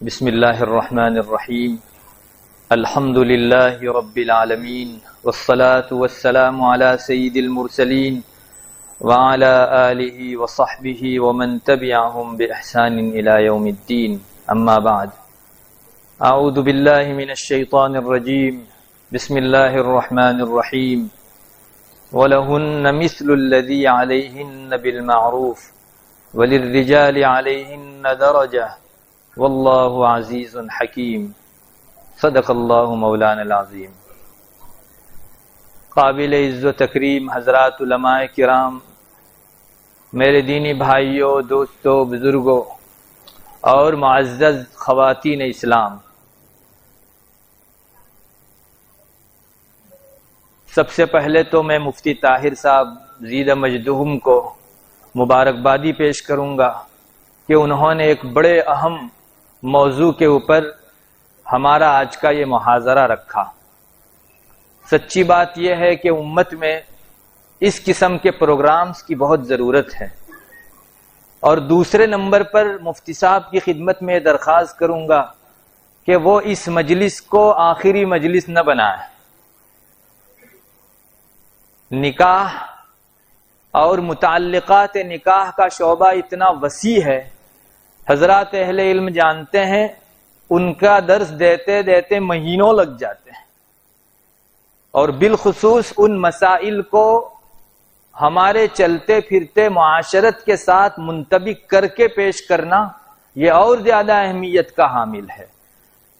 بسم اللہ الرحمن الرحیم الحمد للہ رب العالمین والصلاة والسلام علی سید المرسلین وعلی آلہ وصحبہ ومن تبعہم بإحسان الی یوم الدین اما بعد اعوذ باللہ من الشیطان الرجیم بسم اللہ الرحمن الرحیم وَلَهُنَّ مِثْلُ الَّذِي عَلَيْهِنَّ بِالْمَعْرُوفِ وَلِلرِّجَالِ عَلَيْهِنَّ دَرَجَةٌ وَاللَّهُ عَزِيزٌ حَكِيمٌ صدق اللہ مولانا العظیم۔ قابل عزت و تکریم حضرات علماء کرام، میرے دینی بھائیوں، دوستوں، بزرگوں اور معزز خواتین اسلام، سب سے پہلے تو میں مفتی طاہر صاحب زیدہ مجدہم کو مبارکبادی پیش کروں گا کہ انہوں نے ایک بڑے اہم موضوع کے اوپر ہمارا آج کا یہ محاضرہ رکھا۔ سچی بات یہ ہے کہ امت میں اس قسم کے پروگرامز کی بہت ضرورت ہے، اور دوسرے نمبر پر مفتی صاحب کی خدمت میں درخواست کروں گا کہ وہ اس مجلس کو آخری مجلس نہ بنائیں۔ نکاح اور متعلقات نکاح کا شعبہ اتنا وسیع ہے، حضرات اہل علم جانتے ہیں ان کا درس دیتے دیتے مہینوں لگ جاتے ہیں، اور بالخصوص ان مسائل کو ہمارے چلتے پھرتے معاشرت کے ساتھ منطبق کر کے پیش کرنا یہ اور زیادہ اہمیت کا حامل ہے۔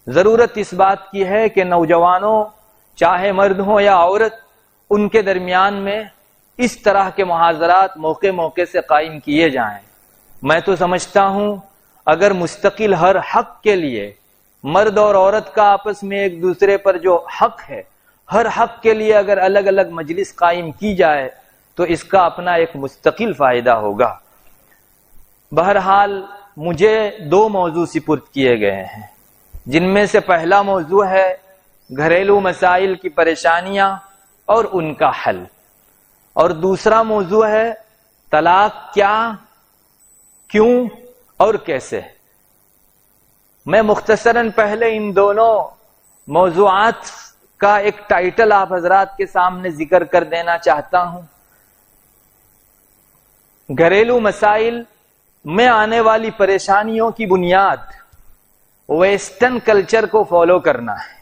ضرورت اس بات کی ہے کہ نوجوانوں، چاہے مرد ہوں یا عورت، ان کے درمیان میں اس طرح کے محاضرات موقع موقع سے قائم کیے جائیں۔ میں تو سمجھتا ہوں اگر مستقل ہر حق کے لیے مرد اور عورت کا آپس میں ایک دوسرے پر جو حق ہے، ہر حق کے لیے اگر الگ الگ مجلس قائم کی جائے تو اس کا اپنا ایک مستقل فائدہ ہوگا۔ بہرحال مجھے دو موضوع سپرد کیے گئے ہیں، جن میں سے پہلا موضوع ہے گھریلو مسائل کی پریشانیاں اور ان کا حل، اور دوسرا موضوع ہے طلاق کیا، کیوں اور کیسے۔ میں مختصراً پہلے ان دونوں موضوعات کا ایک ٹائٹل آپ حضرات کے سامنے ذکر کر دینا چاہتا ہوں۔ گھریلو مسائل میں آنے والی پریشانیوں کی بنیاد ویسٹرن کلچر کو فالو کرنا ہے،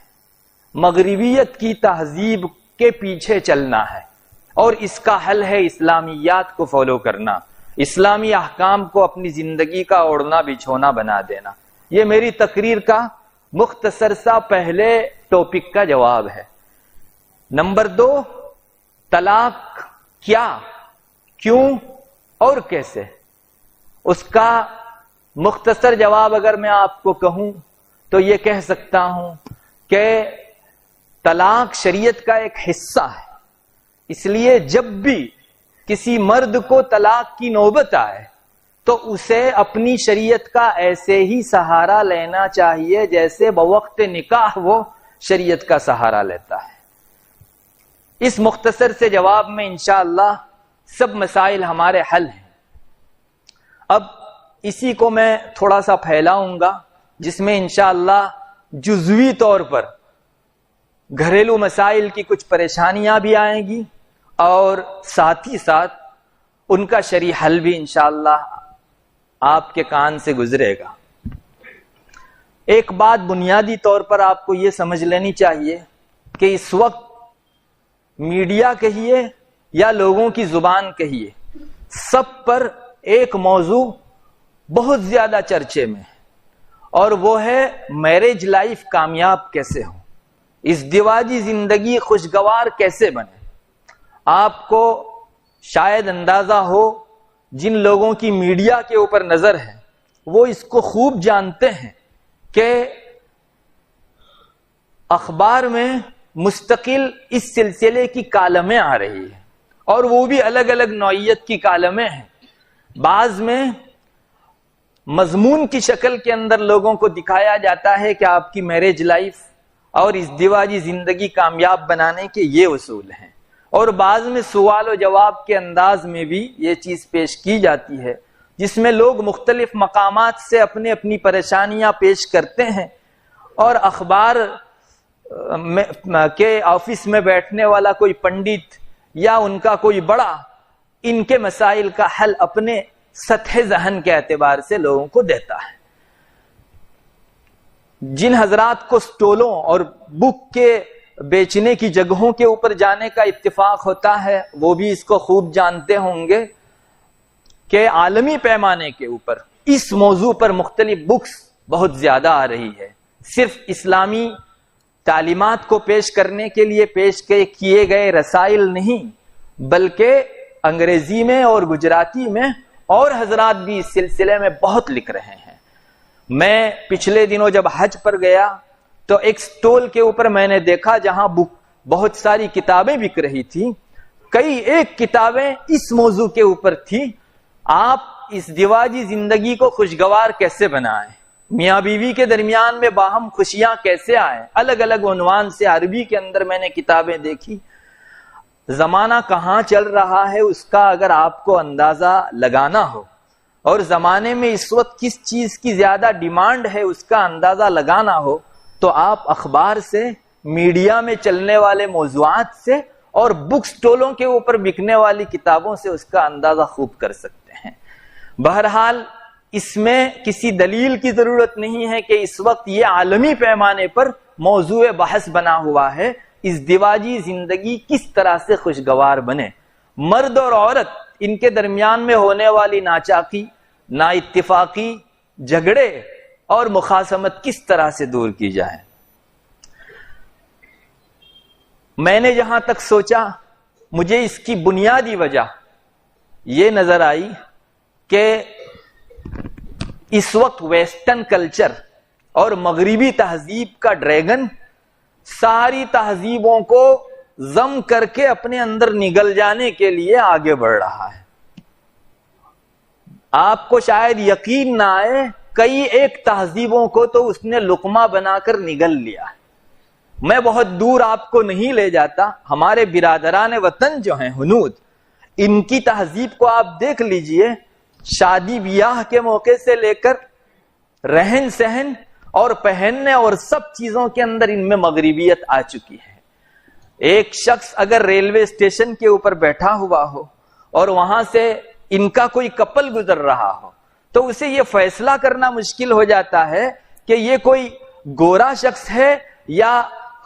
مغربیت کی تہذیب کے پیچھے چلنا ہے، اور اس کا حل ہے اسلامیات کو فالو کرنا، اسلامی احکام کو اپنی زندگی کا اوڑھنا بچھونا بنا دینا۔ یہ میری تقریر کا مختصر سا پہلے ٹاپک کا جواب ہے۔ نمبر دو، طلاق کیا، کیوں اور کیسے۔ اس کا مختصر جواب اگر میں آپ کو کہوں تو یہ کہہ سکتا ہوں کہ طلاق شریعت کا ایک حصہ ہے، اس لیے جب بھی کسی مرد کو طلاق کی نوبت آئے تو اسے اپنی شریعت کا ایسے ہی سہارا لینا چاہیے جیسے بوقت نکاح وہ شریعت کا سہارا لیتا ہے۔ اس مختصر سے جواب میں انشاءاللہ سب مسائل ہمارے حل ہیں۔ اب اسی کو میں تھوڑا سا پھیلاؤں گا، جس میں انشاءاللہ جزوی طور پر گھریلو مسائل کی کچھ پریشانیاں بھی آئیں گی، اور ساتھ ہی ساتھ ان کا شرعی حل بھی انشاءاللہ آپ کے کان سے گزرے گا۔ ایک بات بنیادی طور پر آپ کو یہ سمجھ لینی چاہیے کہ اس وقت میڈیا کہیے یا لوگوں کی زبان کہیے، سب پر ایک موضوع بہت زیادہ چرچے میں ہے، اور وہ ہے میرج لائف کامیاب کیسے ہو، ازدواجی زندگی خوشگوار کیسے بنے۔ آپ کو شاید اندازہ ہو، جن لوگوں کی میڈیا کے اوپر نظر ہے وہ اس کو خوب جانتے ہیں کہ اخبار میں مستقل اس سلسلے کی کالمیں آ رہی ہیں، اور وہ بھی الگ الگ نوعیت کی کالمیں ہیں۔ بعض میں مضمون کی شکل کے اندر لوگوں کو دکھایا جاتا ہے کہ آپ کی میرج لائف اور ازدواجی زندگی کامیاب بنانے کے یہ اصول ہیں، اور بعض میں سوال و جواب کے انداز میں بھی یہ چیز پیش کی جاتی ہے جس میں لوگ مختلف مقامات سے اپنی اپنی پریشانیاں پیش کرتے ہیں، اور اخبار کے آفس میں بیٹھنے والا کوئی پنڈت یا ان کا کوئی بڑا ان کے مسائل کا حل اپنے سطح ذہن کے اعتبار سے لوگوں کو دیتا ہے۔ جن حضرات کو سٹولوں اور بک کے بیچنے کی جگہوں کے اوپر جانے کا اتفاق ہوتا ہے وہ بھی اس کو خوب جانتے ہوں گے کہ عالمی پیمانے کے اوپر اس موضوع پر مختلف بکس بہت زیادہ آ رہی ہے۔ صرف اسلامی تعلیمات کو پیش کرنے کے لیے پیش کیے گئے رسائل نہیں، بلکہ انگریزی میں اور گجراتی میں اور حضرات بھی اس سلسلے میں بہت لکھ رہے ہیں۔ میں پچھلے دنوں جب حج پر گیا تو ایک سٹول کے اوپر میں نے دیکھا جہاں بہت ساری کتابیں بک رہی تھی، کئی ایک کتابیں اس موضوع کے اوپر تھی، آپ اس ازدواجی زندگی کو خوشگوار کیسے بنائیں، میاں بیوی کے درمیان میں باہم خوشیاں کیسے آئیں، الگ الگ عنوان سے عربی کے اندر میں نے کتابیں دیکھی۔ زمانہ کہاں چل رہا ہے اس کا اگر آپ کو اندازہ لگانا ہو، اور زمانے میں اس وقت کس چیز کی زیادہ ڈیمانڈ ہے اس کا اندازہ لگانا ہو، تو آپ اخبار سے، میڈیا میں چلنے والے موضوعات سے اور بک سٹولوں کے اوپر بکنے والی کتابوں سے اس کا اندازہ خوب کر سکتے ہیں۔ بہرحال اس میں کسی دلیل کی ضرورت نہیں ہے کہ اس وقت یہ عالمی پیمانے پر موضوع بحث بنا ہوا ہے، ازدواجی زندگی کس طرح سے خوشگوار بنے، مرد اور عورت ان کے درمیان میں ہونے والی ناچاکی، نا اتفاقی، جھگڑے اور مخاصمت کس طرح سے دور کی جائے۔ میں نے جہاں تک سوچا مجھے اس کی بنیادی وجہ یہ نظر آئی کہ اس وقت ویسٹرن کلچر اور مغربی تہذیب کا ڈریگن ساری تہذیبوں کو ضم کر کے اپنے اندر نگل جانے کے لیے آگے بڑھ رہا ہے۔ آپ کو شاید یقین نہ آئے، کئی ایک تہذیبوں کو تو اس نے لقمہ بنا کر نگل لیا۔ میں بہت دور آپ کو نہیں لے جاتا، ہمارے برادران وطن جو ہیں ہنود، ان کی تہذیب کو آپ دیکھ لیجئے، شادی بیاہ کے موقع سے لے کر رہن سہن اور پہننے اور سب چیزوں کے اندر ان میں مغربیت آ چکی ہے۔ ایک شخص اگر ریلوے اسٹیشن کے اوپر بیٹھا ہوا ہو اور وہاں سے ان کا کوئی کپل گزر رہا ہو تو اسے یہ فیصلہ کرنا مشکل ہو جاتا ہے کہ یہ کوئی گورا شخص ہے یا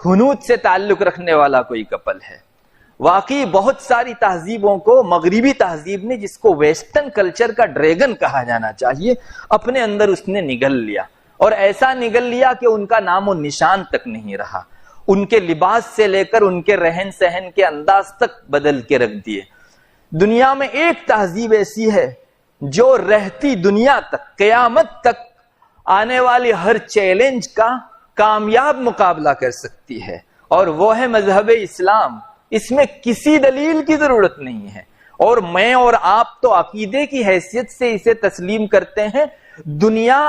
ہنود سے تعلق رکھنے والا کوئی کپل ہے۔ واقعی بہت ساری تہذیبوں کو مغربی تہذیب نے، جس کو ویسٹرن کلچر کا ڈریگن کہا جانا چاہیے، اپنے اندر اس نے نگل لیا، اور ایسا نگل لیا کہ ان کا نام و نشان تک نہیں رہا، ان کے لباس سے لے کر ان کے رہن سہن کے انداز تک بدل کے رکھ دیے۔ دنیا میں ایک تہذیب ایسی ہے جو رہتی دنیا تک، قیامت تک آنے والی ہر چیلنج کا کامیاب مقابلہ کر سکتی ہے، اور وہ ہے مذہب اسلام۔ اس میں کسی دلیل کی ضرورت نہیں ہے، اور میں اور آپ تو عقیدے کی حیثیت سے اسے تسلیم کرتے ہیں، دنیا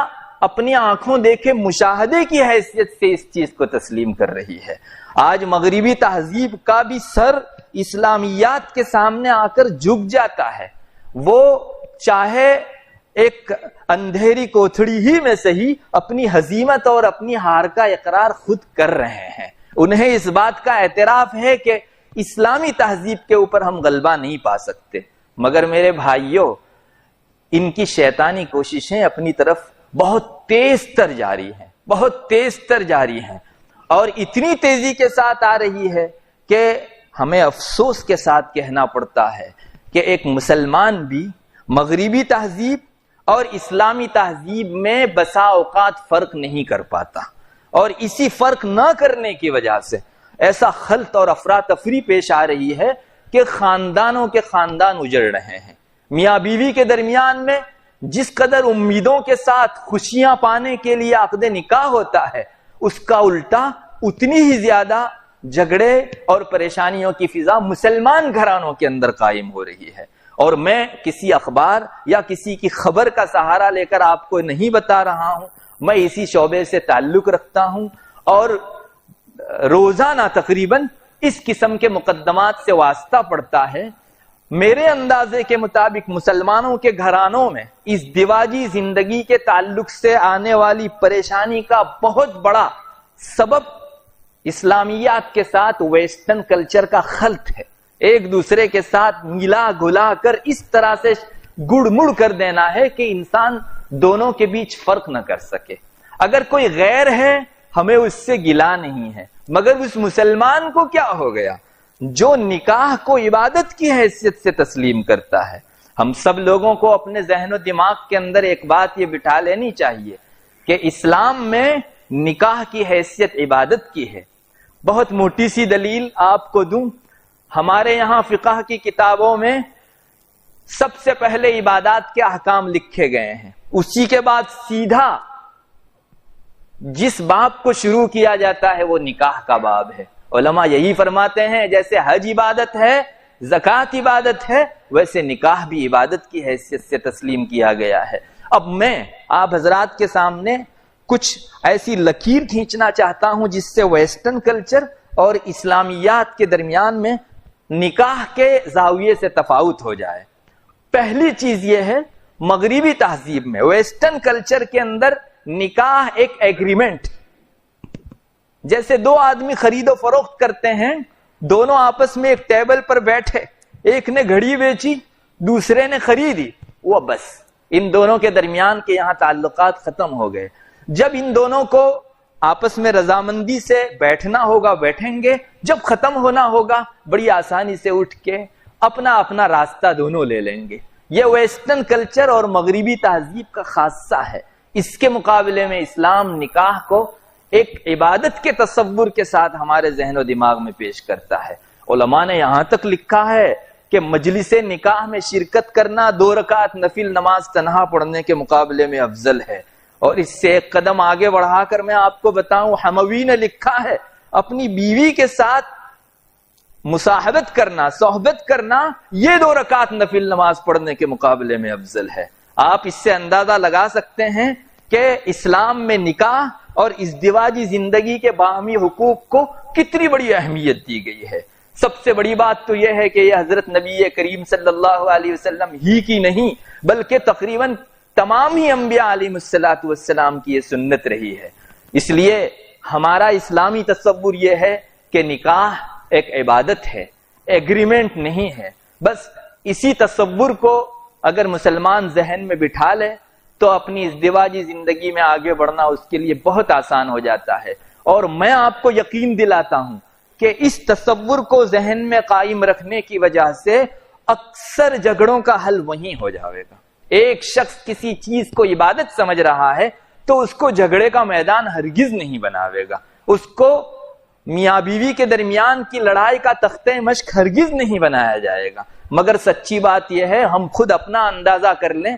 اپنی آنکھوں دیکھے مشاہدے کی حیثیت سے اس چیز کو تسلیم کر رہی ہے۔ آج مغربی تہذیب کا بھی سر اسلامیات کے سامنے آ کر جھک جاتا ہے، وہ چاہے ایک اندھیری کوٹھڑی ہی میں سے ہی اپنی ہزیمت اور اپنی ہار کا اقرار خود کر رہے ہیں۔ انہیں اس بات کا اعتراف ہے کہ اسلامی تہذیب کے اوپر ہم غلبہ نہیں پا سکتے، مگر میرے بھائیوں، ان کی شیطانی کوششیں اپنی طرف بہت تیز تر جاری ہیں، بہت تیز تر جاری ہیں، اور اتنی تیزی کے ساتھ آ رہی ہے کہ ہمیں افسوس کے ساتھ کہنا پڑتا ہے کہ ایک مسلمان بھی مغربی تہذیب اور اسلامی تہذیب میں بسا اوقات فرق نہیں کر پاتا، اور اسی فرق نہ کرنے کی وجہ سے ایسا خلط اور افراتفری پیش آ رہی ہے کہ خاندانوں کے خاندان اجڑ رہے ہیں۔ میاں بیوی کے درمیان میں جس قدر امیدوں کے ساتھ خوشیاں پانے کے لیے عقد نکاح ہوتا ہے، اس کا الٹا اتنی ہی زیادہ جھگڑے اور پریشانیوں کی فضا مسلمان گھرانوں کے اندر قائم ہو رہی ہے۔ اور میں کسی اخبار یا کسی کی خبر کا سہارا لے کر آپ کو نہیں بتا رہا ہوں، میں اسی شعبے سے تعلق رکھتا ہوں، اور روزانہ تقریباً اس قسم کے مقدمات سے واسطہ پڑتا ہے۔ میرے اندازے کے مطابق مسلمانوں کے گھرانوں میں اس ازدواجی زندگی کے تعلق سے آنے والی پریشانی کا بہت بڑا سبب اسلامیات کے ساتھ ویسٹرن کلچر کا خلط ہے. ایک دوسرے کے ساتھ ملا گلا کر اس طرح سے گڑ مڑ کر دینا ہے کہ انسان دونوں کے بیچ فرق نہ کر سکے. اگر کوئی غیر ہے ہمیں اس سے گلا نہیں ہے، مگر اس مسلمان کو کیا ہو گیا جو نکاح کو عبادت کی حیثیت سے تسلیم کرتا ہے. ہم سب لوگوں کو اپنے ذہن و دماغ کے اندر ایک بات یہ بٹھا لینی چاہیے کہ اسلام میں نکاح کی حیثیت عبادت کی ہے. بہت موٹی سی دلیل آپ کو دوں. ہمارے یہاں فقہ کی کتابوں میں سب سے پہلے عبادات کے احکام لکھے گئے ہیں، اسی کے بعد سیدھا جس باب کو شروع کیا جاتا ہے وہ نکاح کا باب ہے. علماء یہی فرماتے ہیں جیسے حج عبادت ہے، زکوٰۃ عبادت ہے، ویسے نکاح بھی عبادت کی حیثیت سے تسلیم کیا گیا ہے. اب میں آپ حضرات کے سامنے کچھ ایسی لکیر کھینچنا چاہتا ہوں جس سے ویسٹرن کلچر اور اسلامیات کے درمیان میں نکاح کے زاویے سے تفاوت ہو جائے. پہلی چیز یہ ہے، مغربی تہذیب میں ویسٹرن کلچر کے اندر نکاح ایک ایگریمنٹ، جیسے دو آدمی خرید و فروخت کرتے ہیں، دونوں آپس میں ایک ٹیبل پر بیٹھے، ایک نے گھڑی بیچی دوسرے نے خریدی، وہ بس ان دونوں کے درمیان کے یہاں تعلقات ختم ہو گئے. جب ان دونوں کو آپس میں رضامندی سے بیٹھنا ہوگا بیٹھیں گے، جب ختم ہونا ہوگا بڑی آسانی سے اٹھ کے اپنا اپنا راستہ دونوں لے لیں گے. یہ ویسٹرن کلچر اور مغربی تہذیب کا خاصہ ہے. اس کے مقابلے میں اسلام نکاح کو ایک عبادت کے تصور کے ساتھ ہمارے ذہن و دماغ میں پیش کرتا ہے. علماء نے یہاں تک لکھا ہے کہ مجلس نکاح میں شرکت کرنا 2 رکعت نفل نماز تنہا پڑھنے کے مقابلے میں افضل ہے. اور اس سے ایک قدم آگے بڑھا کر میں آپ کو بتاؤں، حموی نے لکھا ہے اپنی بیوی کے ساتھ مصاحبت کرنا، صحبت کرنا، یہ 2 رکعت نفل نماز پڑھنے کے مقابلے میں افضل ہے. آپ اس سے اندازہ لگا سکتے ہیں کہ اسلام میں نکاح اور ازدواجی زندگی کے باہمی حقوق کو کتنی بڑی اہمیت دی گئی ہے. سب سے بڑی بات تو یہ ہے کہ یہ حضرت نبی کریم صلی اللہ علیہ وسلم ہی کی نہیں بلکہ تقریباً تمام ہی انبیاء علیہ السلام کی یہ سنت رہی ہے. اس لیے ہمارا اسلامی تصور یہ ہے کہ نکاح ایک عبادت ہے، ایگریمنٹ نہیں ہے. بس اسی تصور کو اگر مسلمان ذہن میں بٹھا لے تو اپنی ازدواجی زندگی میں آگے بڑھنا اس کے لیے بہت آسان ہو جاتا ہے. اور میں آپ کو یقین دلاتا ہوں کہ اس تصور کو ذہن میں قائم رکھنے کی وجہ سے اکثر جھگڑوں کا حل وہیں ہو جاوے گا. ایک شخص کسی چیز کو عبادت سمجھ رہا ہے تو اس کو جھگڑے کا میدان ہرگز نہیں بناوے گا، اس کو میاں بیوی کے درمیان کی لڑائی کا تختہ مشق ہرگز نہیں بنایا جائے گا. مگر سچی بات یہ ہے، ہم خود اپنا اندازہ کر لیں،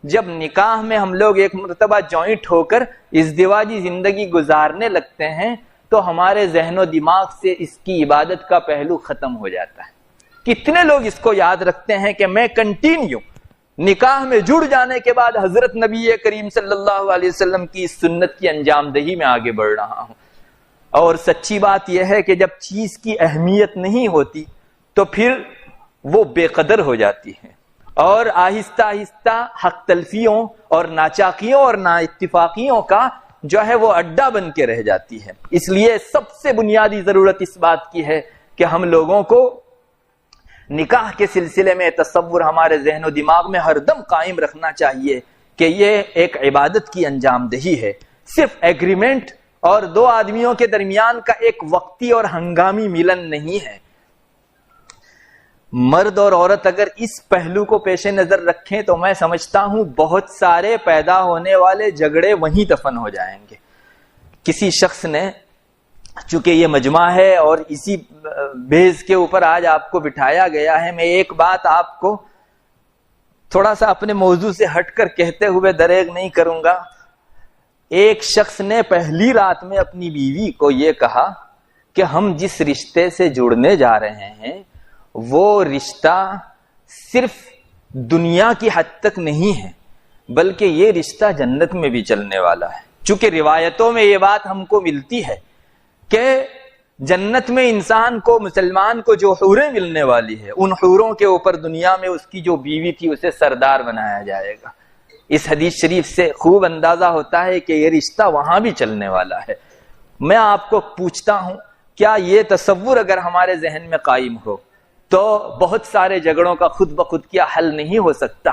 جب نکاح میں ہم لوگ ایک مرتبہ جوائنٹ ہو کر ازدواجی زندگی گزارنے لگتے ہیں تو ہمارے ذہن و دماغ سے اس کی عبادت کا پہلو ختم ہو جاتا ہے. کتنے لوگ اس کو یاد رکھتے ہیں کہ میں کنٹینیو نکاح میں جڑ جانے کے بعد حضرت نبی کریم صلی اللہ علیہ وسلم کی سنت کی انجام دہی میں آگے بڑھ رہا ہوں. اور سچی بات یہ ہے کہ جب چیز کی اہمیت نہیں ہوتی تو پھر وہ بے قدر ہو جاتی ہے اور آہستہ آہستہ حق تلفیوں اور ناچاقیوں اور نا اتفاقیوں کا جو ہے وہ اڈا بن کے رہ جاتی ہے. اس لیے سب سے بنیادی ضرورت اس بات کی ہے کہ ہم لوگوں کو نکاح کے سلسلے میں تصور ہمارے ذہن و دماغ میں ہر دم قائم رکھنا چاہیے کہ یہ ایک عبادت کی انجام دہی ہے، صرف ایگریمنٹ اور 2 آدمیوں کے درمیان کا ایک وقتی اور ہنگامی ملن نہیں ہے. مرد اور عورت اگر اس پہلو کو پیش نظر رکھیں تو میں سمجھتا ہوں بہت سارے پیدا ہونے والے جھگڑے وہیں دفن ہو جائیں گے. کسی شخص نے، چونکہ یہ مجمع ہے اور اسی بیس کے اوپر آج آپ کو بٹھایا گیا ہے، میں ایک بات آپ کو تھوڑا سا اپنے موضوع سے ہٹ کر کہتے ہوئے دریغ نہیں کروں گا. ایک شخص نے پہلی رات میں اپنی بیوی کو یہ کہا کہ ہم جس رشتے سے جڑنے جا رہے ہیں وہ رشتہ صرف دنیا کی حد تک نہیں ہے بلکہ یہ رشتہ جنت میں بھی چلنے والا ہے. چونکہ روایتوں میں یہ بات ہم کو ملتی ہے کہ جنت میں انسان کو, مسلمان کو جو حوریں ملنے والی ہے, ان حوروں کے اوپر دنیا میں اس کی جو بیوی تھی اسے سردار بنایا جائے گا. اس حدیث شریف سے خوب اندازہ ہوتا ہے کہ یہ رشتہ وہاں بھی چلنے والا ہے. میں آپ کو پوچھتا ہوں, کیا یہ تصور اگر ہمارے ذہن میں قائم ہو تو بہت سارے جھگڑوں کا خود بخود کیا حل نہیں ہو سکتا؟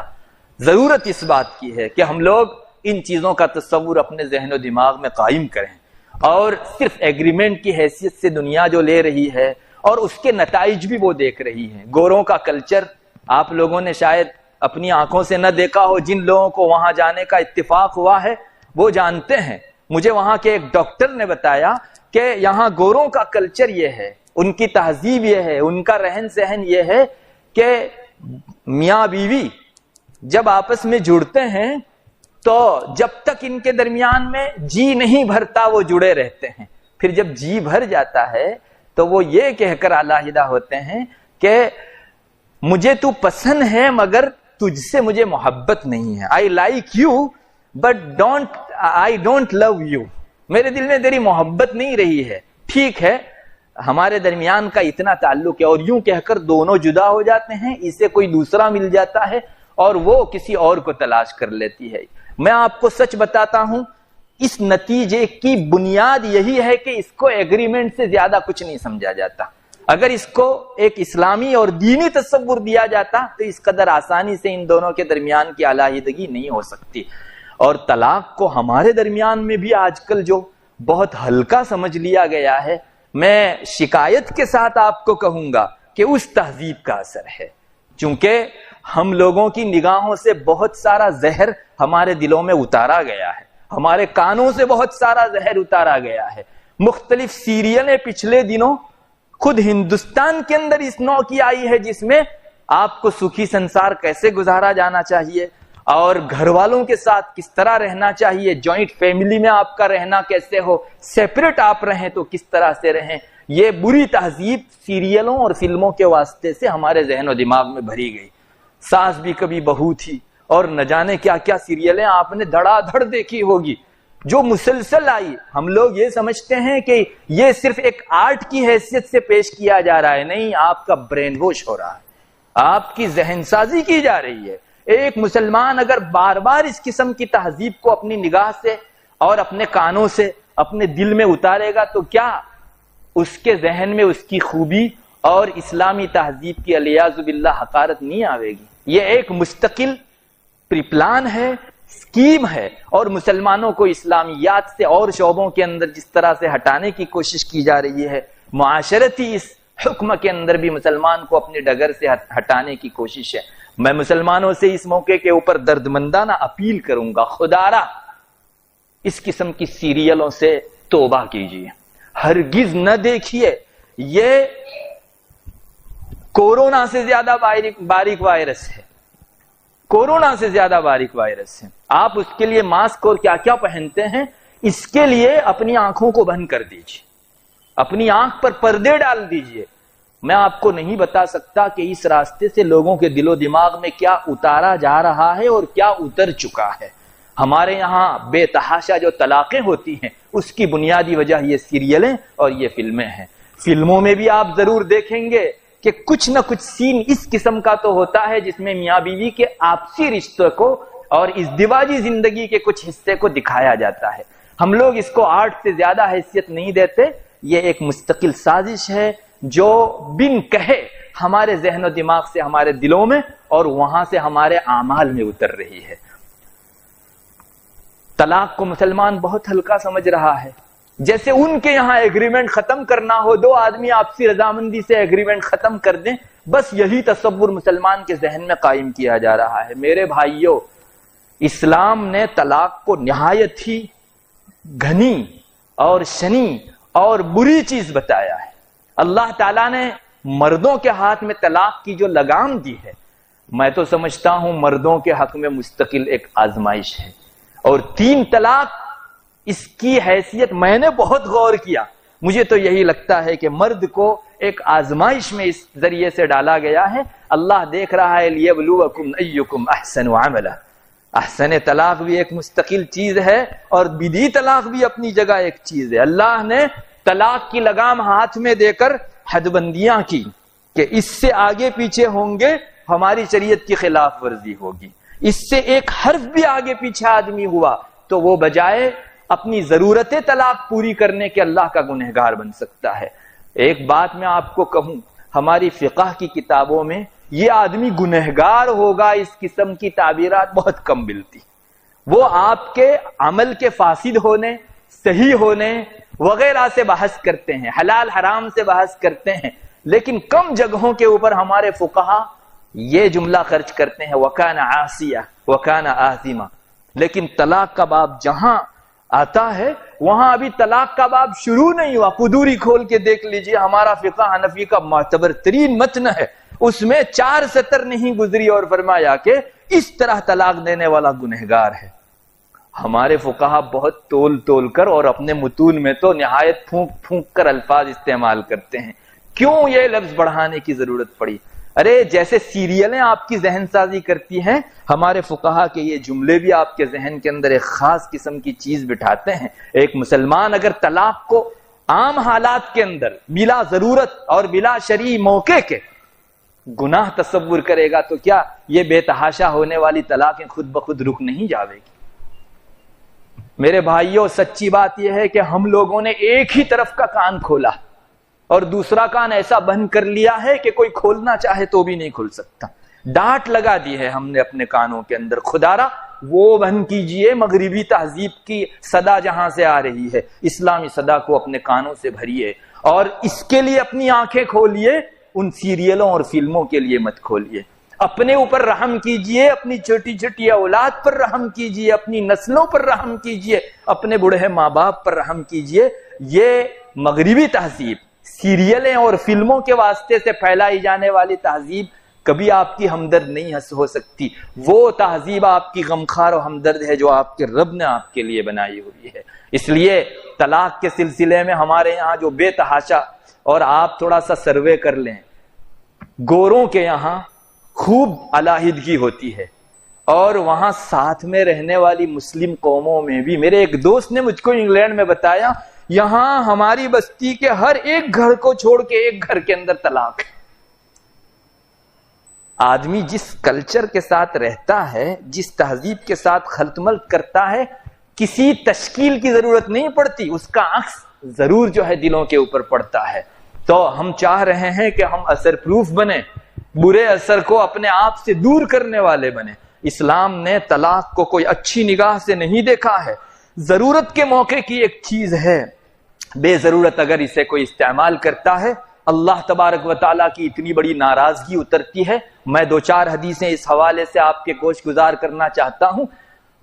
ضرورت اس بات کی ہے کہ ہم لوگ ان چیزوں کا تصور اپنے ذہن و دماغ میں قائم کریں, اور صرف ایگریمنٹ کی حیثیت سے دنیا جو لے رہی ہے اور اس کے نتائج بھی وہ دیکھ رہی ہے. گوروں کا کلچر آپ لوگوں نے شاید اپنی آنکھوں سے نہ دیکھا ہو, جن لوگوں کو وہاں جانے کا اتفاق ہوا ہے وہ جانتے ہیں. مجھے وہاں کے ایک ڈاکٹر نے بتایا کہ یہاں گوروں کا کلچر یہ ہے, ان کی تہذیب یہ ہے, ان کا رہن سہن یہ ہے کہ میاں بیوی جب آپس میں جڑتے ہیں تو جب تک ان کے درمیان میں جی نہیں بھرتا وہ جڑے رہتے ہیں. پھر جب جی بھر جاتا ہے تو وہ یہ کہہ کر علیحدہ ہوتے ہیں کہ مجھے تو پسند ہے مگر تجھ سے مجھے محبت نہیں ہے. I like you but I don't love you. میرے دل میں تیری محبت نہیں رہی ہے, ٹھیک ہے ہمارے درمیان کا اتنا تعلق ہے, اور یوں کہہ کر دونوں جدا ہو جاتے ہیں. اسے کوئی دوسرا مل جاتا ہے اور وہ کسی اور کو تلاش کر لیتی ہے. میں آپ کو سچ بتاتا ہوں, اس نتیجے کی بنیاد یہی ہے کہ اس کو ایگریمنٹ سے زیادہ کچھ نہیں سمجھا جاتا. اگر اس کو ایک اسلامی اور دینی تصور دیا جاتا تو اس قدر آسانی سے ان دونوں کے درمیان کی علیحدگی نہیں ہو سکتی. اور طلاق کو ہمارے درمیان میں بھی آج کل جو بہت ہلکا سمجھ لیا گیا ہے, میں شکایت کے ساتھ آپ کو کہوں گا کہ اس تہذیب کا اثر ہے. چونکہ ہم لوگوں کی نگاہوں سے بہت سارا زہر ہمارے دلوں میں اتارا گیا ہے, ہمارے کانوں سے بہت سارا زہر اتارا گیا ہے. مختلف سیریلیں پچھلے دنوں خود ہندوستان کے اندر اس نوع کی آئی ہے جس میں آپ کو سکھی سنسار کیسے گزارا جانا چاہیے اور گھر والوں کے ساتھ کس طرح رہنا چاہیے, جوائنٹ فیملی میں آپ کا رہنا کیسے ہو, سیپریٹ آپ رہیں تو کس طرح سے رہیں. یہ بری تہذیب سیریلوں اور فلموں کے واسطے سے ہمارے ذہن و دماغ میں بھری گئی. ساس بھی کبھی بہو تھی, اور نہ جانے کیا کیا سیریلیں آپ نے دھڑا دھڑ دیکھی ہوگی جو مسلسل آئی. ہم لوگ یہ سمجھتے ہیں کہ یہ صرف ایک آرٹ کی حیثیت سے پیش کیا جا رہا ہے. نہیں, آپ کا برین واش ہو رہا ہے, آپ کی ذہن سازی کی جا رہی ہے. ایک مسلمان اگر بار بار اس قسم کی تہذیب کو اپنی نگاہ سے اور اپنے کانوں سے اپنے دل میں اتارے گا تو کیا اس کے ذہن میں اس کی خوبی اور اسلامی تہذیب کی علیاذ باللہ حقارت نہیں آئے گی؟ یہ ایک مستقل پری پلان ہے, اسکیم ہے, اور مسلمانوں کو اسلامیات سے اور شعبوں کے اندر جس طرح سے ہٹانے کی کوشش کی جا رہی ہے, معاشرتی اس حکم کے اندر بھی مسلمان کو اپنے ڈگر سے ہٹانے کی کوشش ہے. میں مسلمانوں سے اس موقع کے اوپر دردمندانہ اپیل کروں گا, خدارا اس قسم کی سیریلوں سے توبہ کیجیے, ہرگز نہ دیکھیے. یہ کورونا سے زیادہ باریک وائرس ہے, کورونا سے زیادہ باریک وائرس ہے. آپ اس کے لیے ماسک اور کیا کیا پہنتے ہیں, اس کے لیے اپنی آنکھوں کو بند کر دیجیے, اپنی آنکھ پر پردے ڈال دیجیے. میں آپ کو نہیں بتا سکتا کہ اس راستے سے لوگوں کے دل و دماغ میں کیا اتارا جا رہا ہے اور کیا اتر چکا ہے. ہمارے یہاں بے تحاشا جو طلاقیں ہوتی ہیں اس کی بنیادی وجہ یہ سیریلیں اور یہ فلمیں ہیں. فلموں میں بھی آپ ضرور دیکھیں گے کہ کچھ نہ کچھ سین اس قسم کا تو ہوتا ہے جس میں میاں بیوی کے آپسی رشتوں کو اور ازدواجی زندگی کے کچھ حصے کو دکھایا جاتا ہے. ہم لوگ اس کو آرٹ سے زیادہ حیثیت نہیں دیتے. یہ ایک مستقل سازش ہے جو بن کہے ہمارے ذہن و دماغ سے ہمارے دلوں میں اور وہاں سے ہمارے اعمال میں اتر رہی ہے. طلاق کو مسلمان بہت ہلکا سمجھ رہا ہے, جیسے ان کے یہاں ایگریمنٹ ختم کرنا ہو, دو آدمی آپسی رضامندی سے ایگریمنٹ ختم کر دیں, بس یہی تصور مسلمان کے ذہن میں قائم کیا جا رہا ہے. میرے بھائیوں, اسلام نے طلاق کو نہایت ہی گھنی اور شنی اور بری چیز بتایا ہے. اللہ تعالیٰ نے مردوں کے ہاتھ میں طلاق کی جو لگام دی ہے, میں تو سمجھتا ہوں مردوں کے حق میں مستقل ایک آزمائش ہے. اور 3 طلاق اس کی حیثیت میں نے بہت غور کیا, مجھے تو یہی لگتا ہے کہ مرد کو ایک آزمائش میں اس ذریعے سے ڈالا گیا ہے. اللہ دیکھ رہا ہے لیبلوکم ایکم احسن عملا. احسن طلاق بھی ایک مستقل چیز ہے اور بدی طلاق بھی اپنی جگہ ایک چیز ہے. اللہ نے طلاق کی لگام ہاتھ میں دے کر حد بندیاں کی کہ اس سے آگے پیچھے ہوں گے ہماری شریعت کی خلاف ورزی ہوگی، اس سے ایک حرف بھی آگے پیچھے آدمی ہوا تو وہ بجائے اپنی ضرورت طلاق پوری کرنے کے اللہ کا گنہگار بن سکتا ہے۔ ایک بات میں آپ کو کہوں، ہماری فقہ کی کتابوں میں یہ آدمی گنہگار ہوگا اس قسم کی تعبیرات بہت کم ملتی۔ وہ آپ کے عمل کے فاسد ہونے، صحیح ہونے وغیرہ سے بحث کرتے ہیں، حلال حرام سے بحث کرتے ہیں، لیکن کم جگہوں کے اوپر ہمارے فقہا یہ جملہ خرچ کرتے ہیں وَكَانَ عَاصِيًا وَكَانَ آثِمًا۔ لیکن طلاق کا باب جہاں آتا ہے وہاں ابھی طلاق کا باب شروع نہیں ہوا۔ قدوری کھول کے دیکھ لیجئے، ہمارا فقہ حنفی کا معتبر ترین متن ہے، اس میں 4 سطر نہیں گزری اور فرمایا کہ اس طرح طلاق دینے والا گنہگار ہے۔ ہمارے فقہا بہت تول تول کر اور اپنے متون میں تو نہایت پھونک پھونک کر الفاظ استعمال کرتے ہیں۔ کیوں یہ لفظ بڑھانے کی ضرورت پڑی؟ ارے جیسے سیریلیں آپ کی ذہن سازی کرتی ہیں، ہمارے فقہا کے یہ جملے بھی آپ کے ذہن کے اندر ایک خاص قسم کی چیز بٹھاتے ہیں۔ ایک مسلمان اگر طلاق کو عام حالات کے اندر بلا ضرورت اور بلا شرعی موقع کے گناہ تصور کرے گا تو کیا یہ بے تحاشا ہونے والی طلاقیں خود بخود رک نہیں جاوے گی؟ میرے بھائیوں، سچی بات یہ ہے کہ ہم لوگوں نے ایک ہی طرف کا کان کھولا اور دوسرا کان ایسا بند کر لیا ہے کہ کوئی کھولنا چاہے تو بھی نہیں کھل سکتا۔ ڈانٹ لگا دی ہے ہم نے اپنے کانوں کے اندر، خدارا وہ بند کیجئے، مغربی تہذیب کی صدا جہاں سے آ رہی ہے اسلامی صدا کو اپنے کانوں سے بھریے، اور اس کے لیے اپنی آنکھیں کھولیے، ان سیریلوں اور فلموں کے لیے مت کھولیے۔ اپنے اوپر رحم کیجئے، اپنی چھوٹی چھوٹی اولاد پر رحم کیجئے، اپنی نسلوں پر رحم کیجئے، اپنے بوڑھے ماں باپ پر رحم کیجئے۔ یہ مغربی تہذیب، سیریلیں اور فلموں کے واسطے سے پھیلائی جانے والی تہذیب کبھی آپ کی ہمدرد نہیں ہو سکتی۔ وہ تہذیب آپ کی غمخوار و ہمدرد ہے جو آپ کے رب نے آپ کے لیے بنائی ہوئی ہے۔ اس لیے طلاق کے سلسلے میں ہمارے یہاں جو بے تحاشا، اور آپ تھوڑا سا سروے کر لیں، گوروں کے یہاں خوب علیحدگی ہوتی ہے، اور وہاں ساتھ میں رہنے والی مسلم قوموں میں بھی۔ میرے ایک دوست نے مجھ کو انگلینڈ میں بتایا، یہاں ہماری بستی کے ہر ایک گھر کو چھوڑ کے ایک گھر کے اندر طلاق ہے۔ آدمی جس کلچر کے ساتھ رہتا ہے، جس تہذیب کے ساتھ خلط ملط کرتا ہے، کسی تشکیل کی ضرورت نہیں پڑتی، اس کا عکس ضرور جو ہے دلوں کے اوپر پڑتا ہے۔ تو ہم چاہ رہے ہیں کہ ہم اثر پروف بنے، برے اثر کو اپنے آپ سے دور کرنے والے بنے۔ اسلام نے طلاق کو کوئی اچھی نگاہ سے نہیں دیکھا ہے، ضرورت کے موقع کی ایک چیز ہے، بے ضرورت اگر اسے کوئی استعمال کرتا ہے اللہ تبارک و تعالیٰ کی اتنی بڑی ناراضگی اترتی ہے۔ میں 2-4 حدیثیں اس حوالے سے آپ کے گوش گزار کرنا چاہتا ہوں۔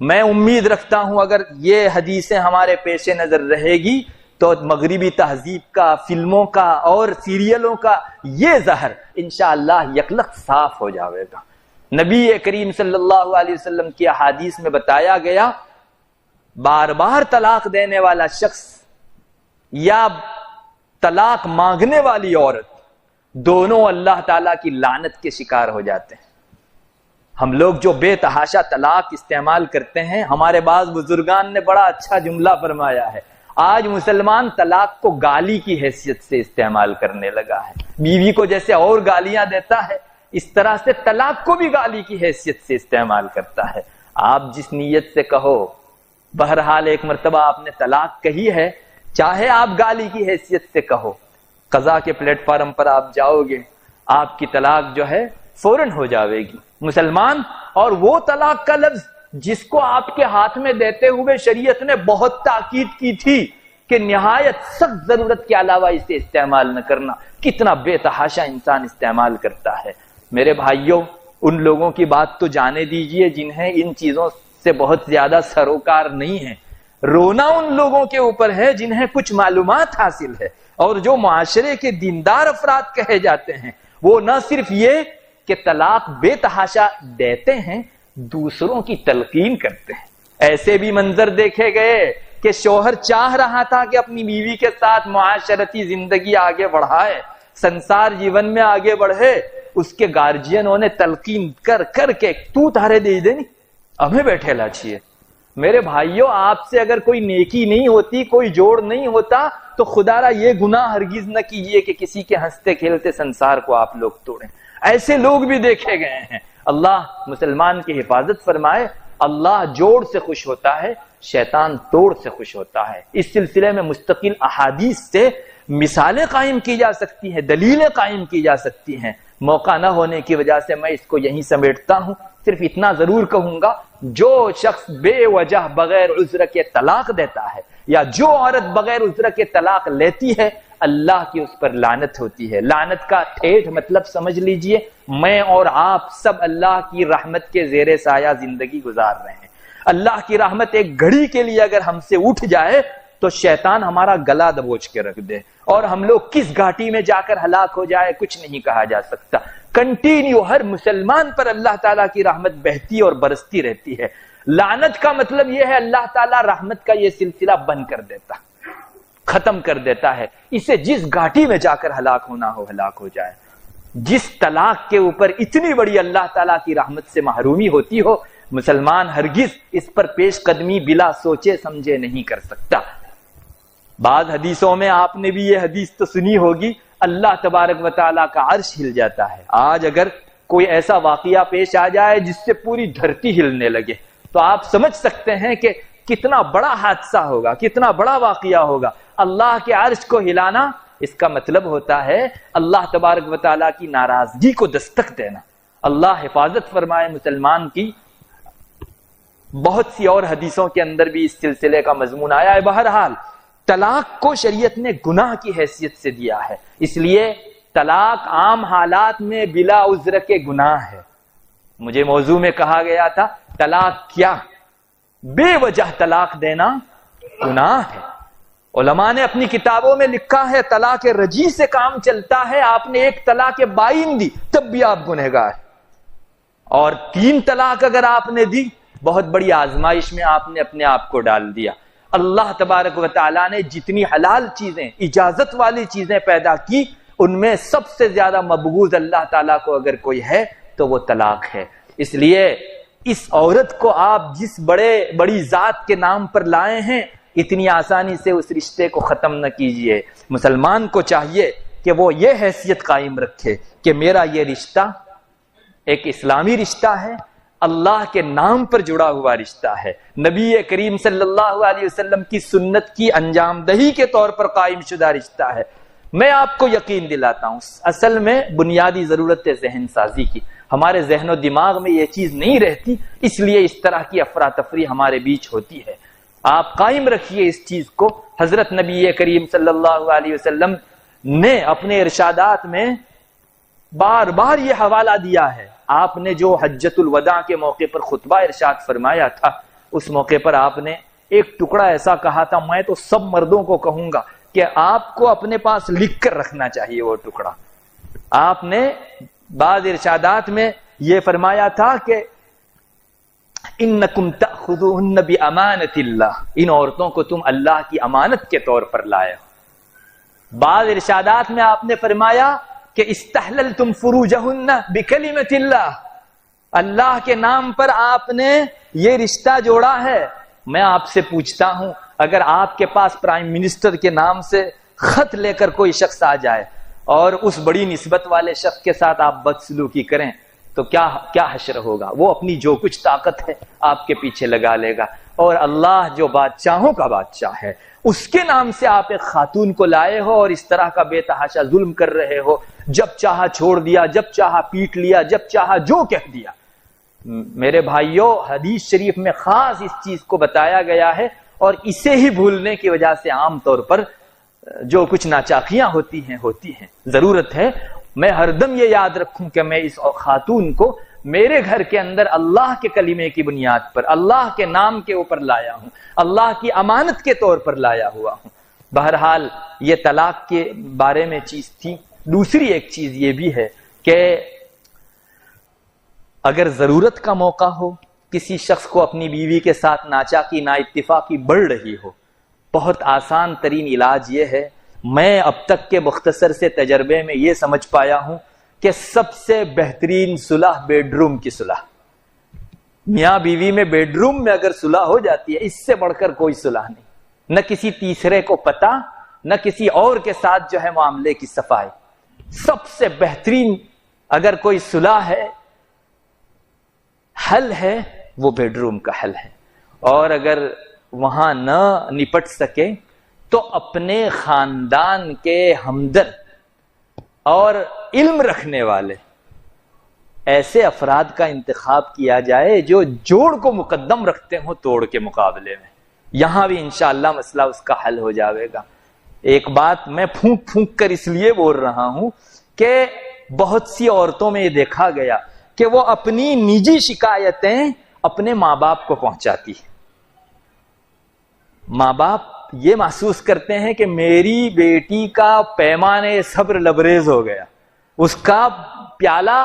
میں امید رکھتا ہوں اگر یہ حدیثیں ہمارے پیش نظر رہے گی تو مغربی تہذیب کا، فلموں کا اور سیریلوں کا یہ زہر انشاءاللہ یکلخت صاف ہو جاوے گا۔ نبی کریم صلی اللہ علیہ وسلم کی احادیث میں بتایا گیا، بار بار طلاق دینے والا شخص یا طلاق مانگنے والی عورت، دونوں اللہ تعالیٰ کی لعنت کے شکار ہو جاتے ہیں۔ ہم لوگ جو بے تحاشا طلاق استعمال کرتے ہیں، ہمارے بعض بزرگان نے بڑا اچھا جملہ فرمایا ہے، آج مسلمان طلاق کو گالی کی حیثیت سے استعمال کرنے لگا ہے۔ بیوی کو جیسے اور گالیاں دیتا ہے، اس طرح سے طلاق کو بھی گالی کی حیثیت سے استعمال کرتا ہے۔ آپ جس نیت سے کہو، بہرحال ایک مرتبہ آپ نے طلاق کہی ہے، چاہے آپ گالی کی حیثیت سے کہو، قضا کے پلیٹ فارم پر آپ جاؤ گے، آپ کی طلاق جو ہے فوراً ہو جاوے گی۔ مسلمان، اور وہ طلاق کا لفظ جس کو آپ کے ہاتھ میں دیتے ہوئے شریعت نے بہت تاکید کی تھی کہ نہایت سخت ضرورت کے علاوہ اسے استعمال نہ کرنا، کتنا بے تحاشا انسان استعمال کرتا ہے۔ میرے بھائیوں، ان لوگوں کی بات تو جانے دیجئے جنہیں ان چیزوں سے بہت زیادہ سروکار نہیں ہے۔ رونا ان لوگوں کے اوپر ہے جنہیں کچھ معلومات حاصل ہے، اور جو معاشرے کے دیندار افراد کہے جاتے ہیں، وہ نہ صرف یہ کہ طلاق بے تحاشا دیتے ہیں، دوسروں کی تلقین کرتے ہیں۔ ایسے بھی منظر دیکھے گئے کہ شوہر چاہ رہا تھا کہ اپنی بیوی کے ساتھ معاشرتی زندگی آگے بڑھائے، سنسار جیون میں آگے بڑھے، اس کے گارجینوں نے تلقین کر کر کے تو تارے دے دینی ہمیں بیٹھے لاچیے، میرے بھائیوں آپ سے اگر کوئی نیکی نہیں ہوتی، کوئی جوڑ نہیں ہوتا، تو خدا را یہ گناہ ہرگز نہ کیجئے کہ کسی کے ہنستے کھیلتے سنسار کو آپ لوگ توڑیں۔ ایسے لوگ بھی دیکھے گئے ہیں۔ اللہ مسلمان کی حفاظت فرمائے۔ اللہ جوڑ سے خوش ہوتا ہے، شیطان توڑ سے خوش ہوتا ہے۔ اس سلسلے میں مستقل احادیث سے مثالیں قائم کی جا سکتی ہیں، دلیلیں قائم کی جا سکتی ہیں۔ موقع نہ ہونے کی وجہ سے میں اس کو یہیں سمیٹتا ہوں۔ صرف اتنا ضرور کہوں گا، جو شخص بے وجہ بغیر عذر کے طلاق دیتا ہے، یا جو عورت بغیر عذر کے طلاق لیتی ہے، اللہ کی اس پر لعنت ہوتی ہے۔ لعنت کا ٹھیٹھ مطلب سمجھ لیجئے، میں اور آپ سب اللہ کی رحمت کے زیر سایہ زندگی گزار رہے ہیں۔ اللہ کی رحمت ایک گھڑی کے لیے اگر ہم سے اٹھ جائے تو شیطان ہمارا گلا دبوچ کے رکھ دے، اور ہم لوگ کس گھاٹی میں جا کر ہلاک ہو جائے کچھ نہیں کہا جا سکتا۔ کنٹینیو ہر مسلمان پر اللہ تعالیٰ کی رحمت بہتی اور برستی رہتی ہے۔ لعنت کا مطلب یہ ہے اللہ تعالیٰ رحمت کا یہ سلسلہ بند کر دیتا، ختم کر دیتا ہے۔ اسے جس گھاٹی میں جا کر ہلاک ہونا ہو ہلاک ہو جائے۔ جس طلاق کے اوپر اتنی بڑی اللہ تعالیٰ کی رحمت سے محرومی ہوتی ہو، مسلمان ہرگز اس پر پیش قدمی بلا سوچے سمجھے نہیں کر سکتا۔ بعض حدیثوں میں آپ نے بھی یہ حدیث تو سنی ہوگی، اللہ تبارک و تعالیٰ کا عرش ہل جاتا ہے۔ آج اگر کوئی ایسا واقعہ پیش آ جائے جس سے پوری دھرتی ہلنے لگے تو آپ سمجھ سکتے ہیں کہ کتنا بڑا حادثہ ہوگا، کتنا بڑا واقعہ ہوگا۔ اللہ کے عرش کو ہلانا، اس کا مطلب ہوتا ہے اللہ تبارک و تعالیٰ کی ناراضگی کو دستک دینا۔ اللہ حفاظت فرمائے مسلمان کی۔ بہت سی اور حدیثوں کے اندر بھی اس سلسلے کا مضمون آیا ہے۔ بہرحال طلاق کو شریعت نے گناہ کی حیثیت سے دیا ہے، اس لیے طلاق عام حالات میں بلا عذر کے گناہ ہے۔ مجھے موضوع میں کہا گیا تھا طلاق کیا؟ بے وجہ طلاق دینا گناہ ہے۔ علماء نے اپنی کتابوں میں لکھا ہے طلاق رجی سے کام چلتا ہے، آپ نے ایک طلاق بائن دی تب بھی آپ گنہگار ہیں، اور 3 طلاق اگر آپ نے دی بہت بڑی آزمائش میں آپ نے اپنے آپ کو ڈال دیا۔ اللہ تبارک و تعالیٰ نے جتنی حلال چیزیں، اجازت والی چیزیں پیدا کی، ان میں سب سے زیادہ مبغوض اللہ تعالیٰ کو اگر کوئی ہے تو وہ طلاق ہے۔ اس لیے اس عورت کو آپ جس بڑی ذات کے نام پر لائے ہیں، اتنی آسانی سے اس رشتے کو ختم نہ کیجئے۔ مسلمان کو چاہیے کہ وہ یہ حیثیت قائم رکھے کہ میرا یہ رشتہ ایک اسلامی رشتہ ہے، اللہ کے نام پر جڑا ہوا رشتہ ہے، نبی کریم صلی اللہ علیہ وسلم کی سنت کی انجام دہی کے طور پر قائم شدہ رشتہ ہے۔ میں آپ کو یقین دلاتا ہوں، اصل میں بنیادی ضرورت ہے ذہن سازی کی۔ ہمارے ذہن و دماغ میں یہ چیز نہیں رہتی، اس لیے اس طرح کی افراتفری ہمارے بیچ ہوتی ہے۔ آپ قائم رکھیے اس چیز کو۔ حضرت نبی کریم صلی اللہ علیہ وسلم نے اپنے ارشادات میں بار بار یہ حوالہ دیا ہے۔ آپ نے جو حجۃ الوداع کے موقع پر خطبہ ارشاد فرمایا تھا، اس موقع پر آپ نے ایک ٹکڑا ایسا کہا تھا، میں تو سب مردوں کو کہوں گا کہ آپ کو اپنے پاس لکھ کر رکھنا چاہیے وہ ٹکڑا۔ آپ نے بعض ارشادات میں یہ فرمایا تھا کہ انکم تأخذوہن بامانۃ اللہ، ان عورتوں کو تم اللہ کی امانت کے طور پر لائے ہو۔ بعض ارشادات میں آپ نے فرمایا کہ استحللتم فروجہن بکلمۃ اللہ، اللہ کے نام پر آپ نے یہ رشتہ جوڑا ہے۔ میں آپ سے پوچھتا ہوں، اگر آپ کے پاس پرائم منسٹر کے نام سے خط لے کر کوئی شخص آ جائے اور اس بڑی نسبت والے شخص کے ساتھ آپ بدسلوکی کریں تو کیا حشر ہوگا؟ وہ اپنی جو کچھ طاقت ہے آپ کے پیچھے لگا لے گا، اور اللہ جو بادشاہوں کا بادشاہ ہے اس کے نام سے آپ ایک خاتون کو لائے ہو اور اس طرح کا بے تحاشا ظلم کر رہے ہو، جب چاہا چھوڑ دیا، جب چاہا پیٹ لیا، جب چاہا جو کہہ دیا۔ میرے بھائیوں، حدیث شریف میں خاص اس چیز کو بتایا گیا ہے، اور اسے ہی بھولنے کی وجہ سے عام طور پر جو کچھ ناچاقیاں ہوتی ہیں۔ ضرورت ہے میں ہر دم یہ یاد رکھوں کہ میں اس خاتون کو میرے گھر کے اندر اللہ کے کلمے کی بنیاد پر، اللہ کے نام کے اوپر لایا ہوں، اللہ کی امانت کے طور پر لایا ہوا ہوں۔ بہرحال یہ طلاق کے بارے میں چیز تھی۔ دوسری ایک چیز یہ بھی ہے کہ اگر ضرورت کا موقع ہو، کسی شخص کو اپنی بیوی کے ساتھ ناچاقی، نا اتفاقی بڑھ رہی ہو، بہت آسان ترین علاج یہ ہے، میں اب تک کے مختصر سے تجربے میں یہ سمجھ پایا ہوں کہ سب سے بہترین صلح بیڈ روم کی صلح۔ میاں بیوی میں بیڈروم میں اگر صلح ہو جاتی ہے، اس سے بڑھ کر کوئی صلح نہیں، نہ کسی تیسرے کو پتا، نہ کسی اور کے ساتھ جو ہے معاملے کی صفائی۔ سب سے بہترین اگر کوئی صلح ہے، حل ہے، وہ بیڈروم کا حل ہے۔ اور اگر وہاں نہ نپٹ سکے تو اپنے خاندان کے ہمدرد اور علم رکھنے والے ایسے افراد کا انتخاب کیا جائے جو جوڑ کو مقدم رکھتے ہوں توڑ کے مقابلے میں۔ یہاں بھی انشاءاللہ مسئلہ اس کا حل ہو جاوے گا۔ ایک بات میں پھونک پھونک کر اس لیے بول رہا ہوں کہ بہت سی عورتوں میں یہ دیکھا گیا کہ وہ اپنی نجی شکایتیں اپنے ماں باپ کو پہنچاتی ہیں۔ ماں باپ یہ محسوس کرتے ہیں کہ میری بیٹی کا پیمانے صبر لبریز ہو گیا، اس کا پیالہ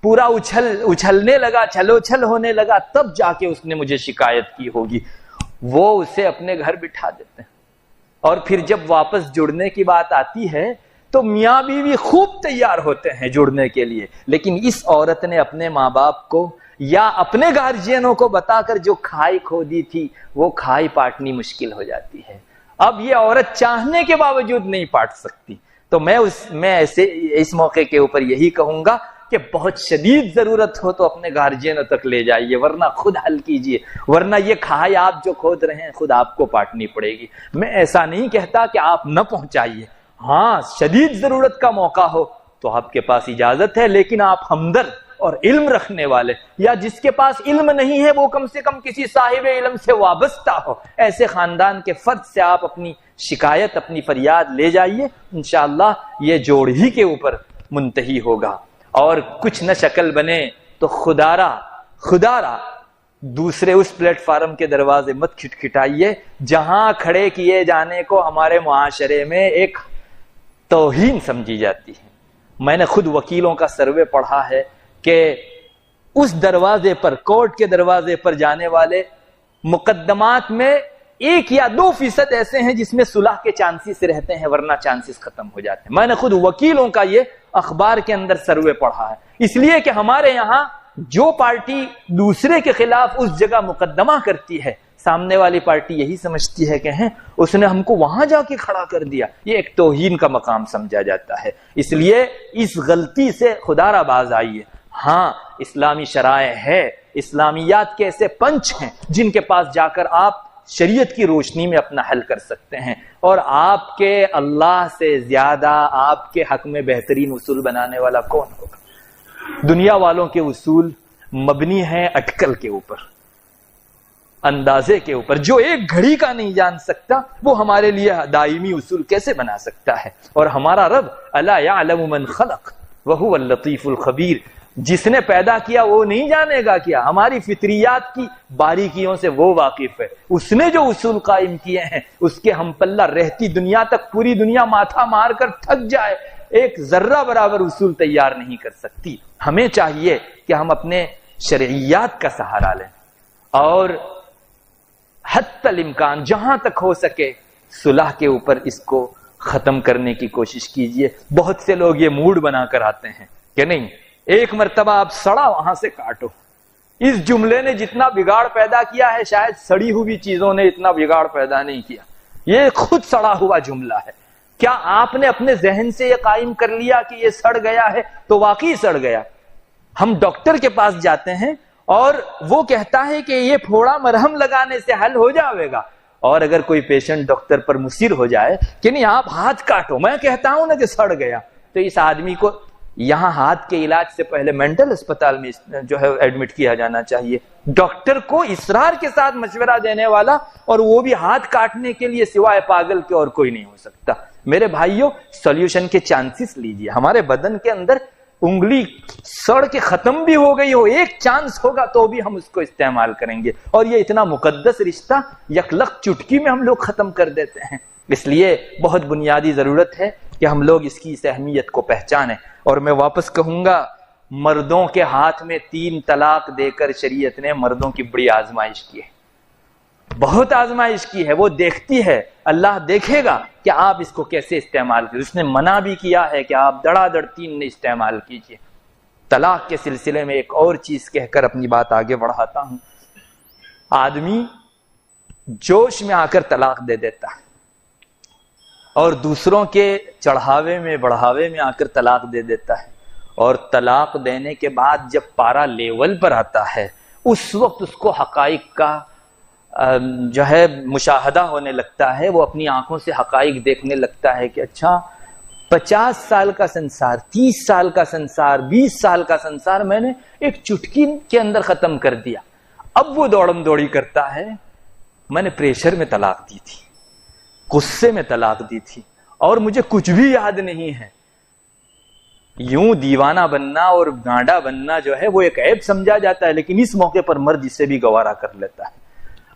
پورا اچھلنے لگا، چھلو چھل ہونے لگا، تب جا کے اس نے مجھے شکایت کی ہوگی۔ وہ اسے اپنے گھر بٹھا دیتے ہیں، اور پھر جب واپس جڑنے کی بات آتی ہے تو میاں بیوی خوب تیار ہوتے ہیں جڑنے کے لیے، لیکن اس عورت نے اپنے ماں باپ کو یا اپنے گارجینوں کو بتا کر جو کھائی کھو دی تھی وہ کھائی پاٹنی مشکل ہو جاتی ہے۔ اب یہ عورت چاہنے کے باوجود نہیں پاٹ سکتی۔ تو میں ایسے اس موقع کے اوپر یہی کہوں گا کہ بہت شدید ضرورت ہو تو اپنے گارجینوں تک لے جائیے، ورنہ خود حل کیجئے، ورنہ یہ کھائی آپ جو کھود رہے ہیں خود آپ کو پاٹنی پڑے گی۔ میں ایسا نہیں کہتا کہ آپ نہ پہنچائیے، ہاں شدید ضرورت کا موقع ہو تو آپ کے پاس اجازت ہے، لیکن آپ ہمدرد اور علم رکھنے والے، یا جس کے پاس علم نہیں ہے وہ کم سے کم کسی صاحب علم سے وابستہ ہو، ایسے خاندان کے فرد سے آپ اپنی شکایت، اپنی فریاد لے جائیے، انشاءاللہ یہ جوڑ ہی کے اوپر منتہی ہوگا۔ اور کچھ نہ شکل بنے تو خدارا دوسرے اس پلیٹ فارم کے دروازے مت کھٹکھٹائیے جہاں کھڑے کیے جانے کو ہمارے معاشرے میں ایک توہین سمجھی جاتی ہے۔ میں نے خود وکیلوں کا سروے پڑھا ہے کہ اس دروازے پر، کورٹ کے دروازے پر جانے والے مقدمات میں 1 یا 2% ایسے ہیں جس میں صلح کے چانسز رہتے ہیں، ورنہ چانسز ختم ہو جاتے ہیں۔ میں نے خود وکیلوں کا یہ اخبار کے اندر سروے پڑھا ہے، اس لیے کہ ہمارے یہاں جو پارٹی دوسرے کے خلاف اس جگہ مقدمہ کرتی ہے، سامنے والی پارٹی یہی سمجھتی ہے کہ اس نے ہم کو وہاں جا کے کھڑا کر دیا، یہ ایک توہین کا مقام سمجھا جاتا ہے۔ اس لیے اس غلطی سے خدا را باز آئیے۔ ہاں اسلامی شرائع ہے، اسلامیات کے ایسے پنچ ہیں جن کے پاس جا کر آپ شریعت کی روشنی میں اپنا حل کر سکتے ہیں، اور آپ کے اللہ سے زیادہ آپ کے حق میں بہترین اصول بنانے والا کون ہوگا؟ دنیا والوں کے اصول مبنی ہیں اٹکل کے اوپر، اندازے کے اوپر۔ جو ایک گھڑی کا نہیں جان سکتا وہ ہمارے لیے دائمی اصول کیسے بنا سکتا ہے؟ اور ہمارا رب الا یعلم من خلق وہو اللطیف الخبیر، جس نے پیدا کیا وہ نہیں جانے گا کیا؟ ہماری فطریات کی باریکیوں سے وہ واقف ہے۔ اس نے جو اصول قائم کیے ہیں اس کے ہم پلہ رہتی دنیا تک پوری دنیا ماتھا مار کر تھک جائے، ایک ذرہ برابر اصول تیار نہیں کر سکتی۔ ہمیں چاہیے کہ ہم اپنے شرعیات کا سہارا لیں، اور حتی الامکان جہاں تک ہو سکے صلح کے اوپر اس کو ختم کرنے کی کوشش کیجئے۔ بہت سے لوگ یہ موڈ بنا کر آتے ہیں کہ نہیں، ایک مرتبہ آپ سڑا وہاں سے کاٹو۔ اس جملے نے جتنا بگاڑ پیدا کیا ہے شاید سڑی ہوئی چیزوں نے اتنا بگاڑ پیدا نہیں کیا، یہ خود سڑا ہوا جملہ ہے۔ کیا آپ نے اپنے ذہن سے یہ قائم کر لیا کہ یہ سڑ گیا ہے تو واقعی سڑ گیا؟ ہم ڈاکٹر کے پاس جاتے ہیں اور وہ کہتا ہے کہ یہ پھوڑا مرہم لگانے سے حل ہو جاوے گا، اور اگر کوئی پیشنٹ ڈاکٹر پر مصر ہو جائے کہ نہیں آپ ہاتھ کاٹو، میں کہتا ہوں نا کہ سڑ گیا، تو اس آدمی کو یہاں ہاتھ کے علاج سے پہلے مینٹل اسپتال میں جو ہے ایڈمٹ کیا جانا چاہیے۔ ڈاکٹر کو اصرار کے ساتھ مشورہ دینے والا، اور وہ بھی ہاتھ کاٹنے کے لیے سوائے پاگل کے اور کوئی نہیں ہو سکتا۔ میرے بھائیوں، سولوشن کے چانسز لیجئے۔ ہمارے بدن کے اندر انگلی سڑ کے ختم بھی ہو گئی ہو، ایک چانس ہوگا تو بھی ہم اس کو استعمال کریں گے، اور یہ اتنا مقدس رشتہ یکلخت چٹکی میں ہم لوگ ختم کر دیتے ہیں۔ اس لیے بہت بنیادی ضرورت ہے کہ ہم لوگ اس کی اہمیت کو پہچانیں۔ اور میں واپس کہوں گا، مردوں کے ہاتھ میں 3 طلاق دے کر شریعت نے مردوں کی بڑی آزمائش کی ہے، بہت آزمائش کی ہے۔ وہ دیکھتی ہے، اللہ دیکھے گا کہ آپ اس کو کیسے استعمال کریں۔ اس نے منع بھی کیا ہے کہ آپ دڑا دڑ 3 نے استعمال کیجئے۔ طلاق کے سلسلے میں ایک اور چیز کہہ کر اپنی بات آگے بڑھاتا ہوں۔ آدمی جوش میں آ کر طلاق دے دیتا ہے اور دوسروں کے چڑھاوے میں بڑھاوے میں آ کر طلاق دے دیتا ہے، اور طلاق دینے کے بعد جب پارا لیول پر آتا ہے اس وقت اس کو حقائق کا جو ہے مشاہدہ ہونے لگتا ہے، وہ اپنی آنکھوں سے حقائق دیکھنے لگتا ہے کہ اچھا 50 سال کا سنسار، 30 سال کا سنسار، 20 سال کا سنسار میں نے ایک چٹکی کے اندر ختم کر دیا۔ اب وہ دوڑم دوڑی کرتا ہے، میں نے پریشر میں طلاق دی تھی، غصے میں طلاق دی تھی، اور مجھے کچھ بھی یاد نہیں ہے۔ یوں دیوانہ بننا اور گانڈا بننا جو ہے وہ ایک عیب سمجھا جاتا ہے، لیکن اس موقع پر مرد اسے بھی گوارا کر لیتا ہے۔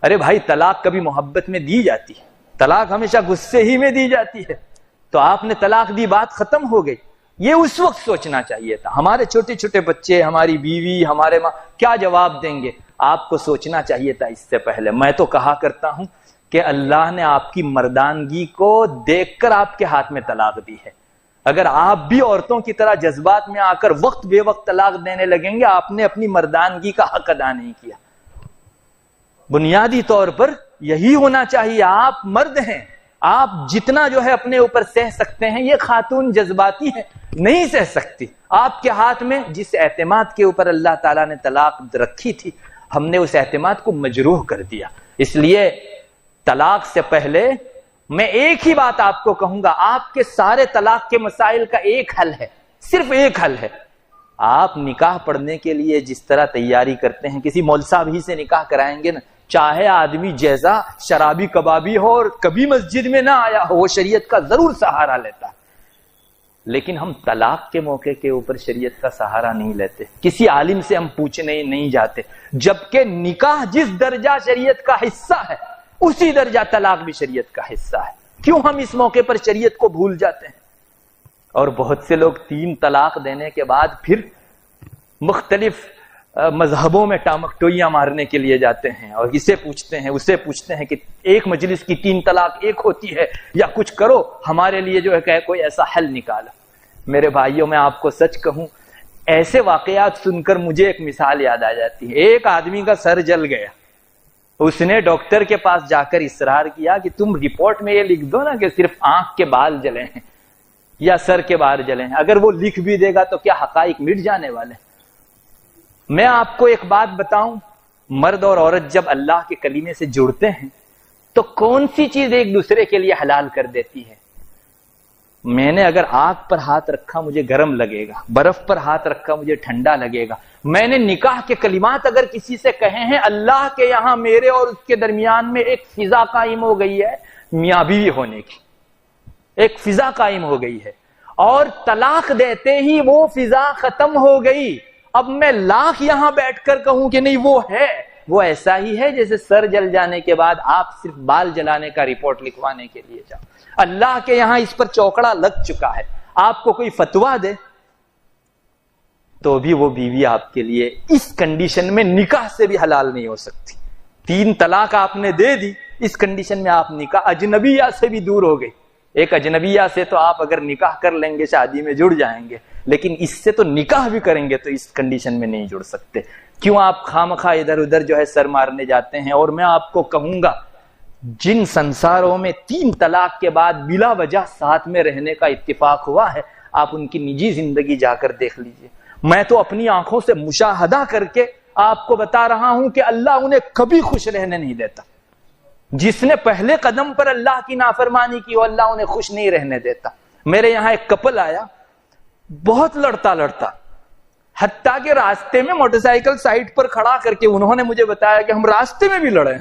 ارے بھائی، طلاق کبھی محبت میں دی جاتی ہے، طلاق ہمیشہ غصے ہی میں دی جاتی ہے۔ تو آپ نے طلاق دی، بات ختم ہو گئی۔ یہ اس وقت سوچنا چاہیے تھا۔ ہمارے چھوٹے چھوٹے بچے، ہماری بیوی، ہمارے ماں کیا جواب دیں گے؟ آپ کو سوچنا چاہیے تھا اس سے پہلے۔ میں تو کہا کرتا ہوں کہ اللہ نے آپ کی مردانگی کو دیکھ کر آپ کے ہاتھ میں طلاق دی ہے۔ اگر آپ بھی عورتوں کی طرح جذبات میں آ کر وقت بے وقت طلاق دینے لگیں گے، آپ نے اپنی مردانگی کا حق ادا نہیں کیا۔ بنیادی طور پر یہی ہونا چاہیے۔ آپ مرد ہیں، آپ جتنا جو ہے اپنے اوپر سہ سکتے ہیں، یہ خاتون جذباتی ہے، نہیں سہ سکتی۔ آپ کے ہاتھ میں جس اعتماد کے اوپر اللہ تعالیٰ نے طلاق رکھی تھی، ہم نے اس اعتماد کو مجروح کر دیا۔ اس لیے طلاق سے پہلے میں ایک ہی بات آپ کو کہوں گا، آپ کے سارے طلاق کے مسائل کا ایک حل ہے، صرف ایک حل ہے۔ آپ نکاح پڑھنے کے لیے جس طرح تیاری کرتے ہیں، کسی مول صاحب ہی سے نکاح کرائیں گے نا، چاہے آدمی جیسا شرابی کبابی ہو اور کبھی مسجد میں نہ آیا ہو، وہ شریعت کا ضرور سہارا لیتا ہے۔ لیکن ہم طلاق کے موقع کے اوپر شریعت کا سہارا نہیں لیتے، کسی عالم سے ہم پوچھنے نہیں جاتے، جبکہ نکاح جس درجہ شریعت کا حصہ ہے اسی درجہ طلاق بھی شریعت کا حصہ ہے۔ کیوں ہم اس موقع پر شریعت کو بھول جاتے ہیں؟ اور بہت سے لوگ 3 طلاق دینے کے بعد پھر مختلف مذہبوں میں ٹامکٹوئیاں مارنے کے لیے جاتے ہیں، اور اسے پوچھتے ہیں اسے پوچھتے ہیں کہ ایک مجلس کی 3 طلاق ایک ہوتی ہے یا کچھ کرو ہمارے لیے جو ہے کہ کوئی ایسا حل نکالا۔ میرے بھائیوں، میں آپ کو سچ کہوں، ایسے واقعات سن کر مجھے ایک مثال یاد آ جاتی ہے۔ ایک آدمی کا سر جل گیا، اس نے ڈاکٹر کے پاس جا کر اصرار کیا کہ تم رپورٹ میں یہ لکھ دو نا کہ صرف آنکھ کے بال جلے ہیں یا سر کے بال جلے ہیں۔ اگر وہ لکھ بھی دے گا تو کیا حقائق مٹ جانے والے ہیں؟ میں آپ کو ایک بات بتاؤں، مرد اور عورت جب اللہ کے کلیمے سے جڑتے ہیں تو کون سی چیز ایک دوسرے کے لیے حلال کر دیتی ہے؟ میں نے اگر آگ پر ہاتھ رکھا مجھے گرم لگے گا، برف پر ہاتھ رکھا مجھے ٹھنڈا لگے گا۔ میں نے نکاح کے کلمات اگر کسی سے کہے ہیں، اللہ کے یہاں میرے اور اس کے درمیان میں ایک فضا قائم ہو گئی ہے، میاں بیوی ہونے کی ایک فضا قائم ہو گئی ہے، اور طلاق دیتے ہی وہ فضا ختم ہو گئی۔ اب میں لاکھ یہاں بیٹھ کر کہوں کہ نہیں وہ ہے، وہ ایسا ہی ہے جیسے سر جل جانے کے بعد آپ صرف بال جلانے کا رپورٹ لکھوانے کے لیے جاؤ۔ اللہ کے یہاں اس پر چوکڑا لگ چکا ہے، آپ کو کوئی فتوا دے تو بھی وہ بیوی آپ کے لیے اس کنڈیشن میں نکاح سے بھی حلال نہیں ہو سکتی۔ 3 طلاق آپ نے دے دی، اس کنڈیشن میں آپ نکاح اجنبیہ سے بھی دور ہو گئی۔ ایک اجنبیہ سے تو آپ اگر نکاح کر لیں گے شادی میں جڑ جائیں گے، لیکن اس سے تو نکاح بھی کریں گے تو اس کنڈیشن میں نہیں جڑ سکتے۔ کیوں آپ خامخواہ ادھر ادھر جو ہے سر مارنے جاتے ہیں؟ اور میں آپ کو کہوں گا، جن سنساروں میں 3 طلاق کے بعد بلا وجہ ساتھ میں رہنے کا اتفاق ہوا ہے، آپ ان کی نجی زندگی جا کر دیکھ لیجئے۔ میں تو اپنی آنکھوں سے مشاہدہ کر کے آپ کو بتا رہا ہوں کہ اللہ انہیں کبھی خوش رہنے نہیں دیتا۔ جس نے پہلے قدم پر اللہ کی نافرمانی کی، وہ اللہ انہیں خوش نہیں رہنے دیتا۔ میرے یہاں ایک کپل آیا، بہت لڑتا حتیٰ کہ راستے میں موٹر سائیکل سائڈ پر کھڑا کر کے انہوں نے مجھے بتایا کہ ہم راستے میں بھی لڑے۔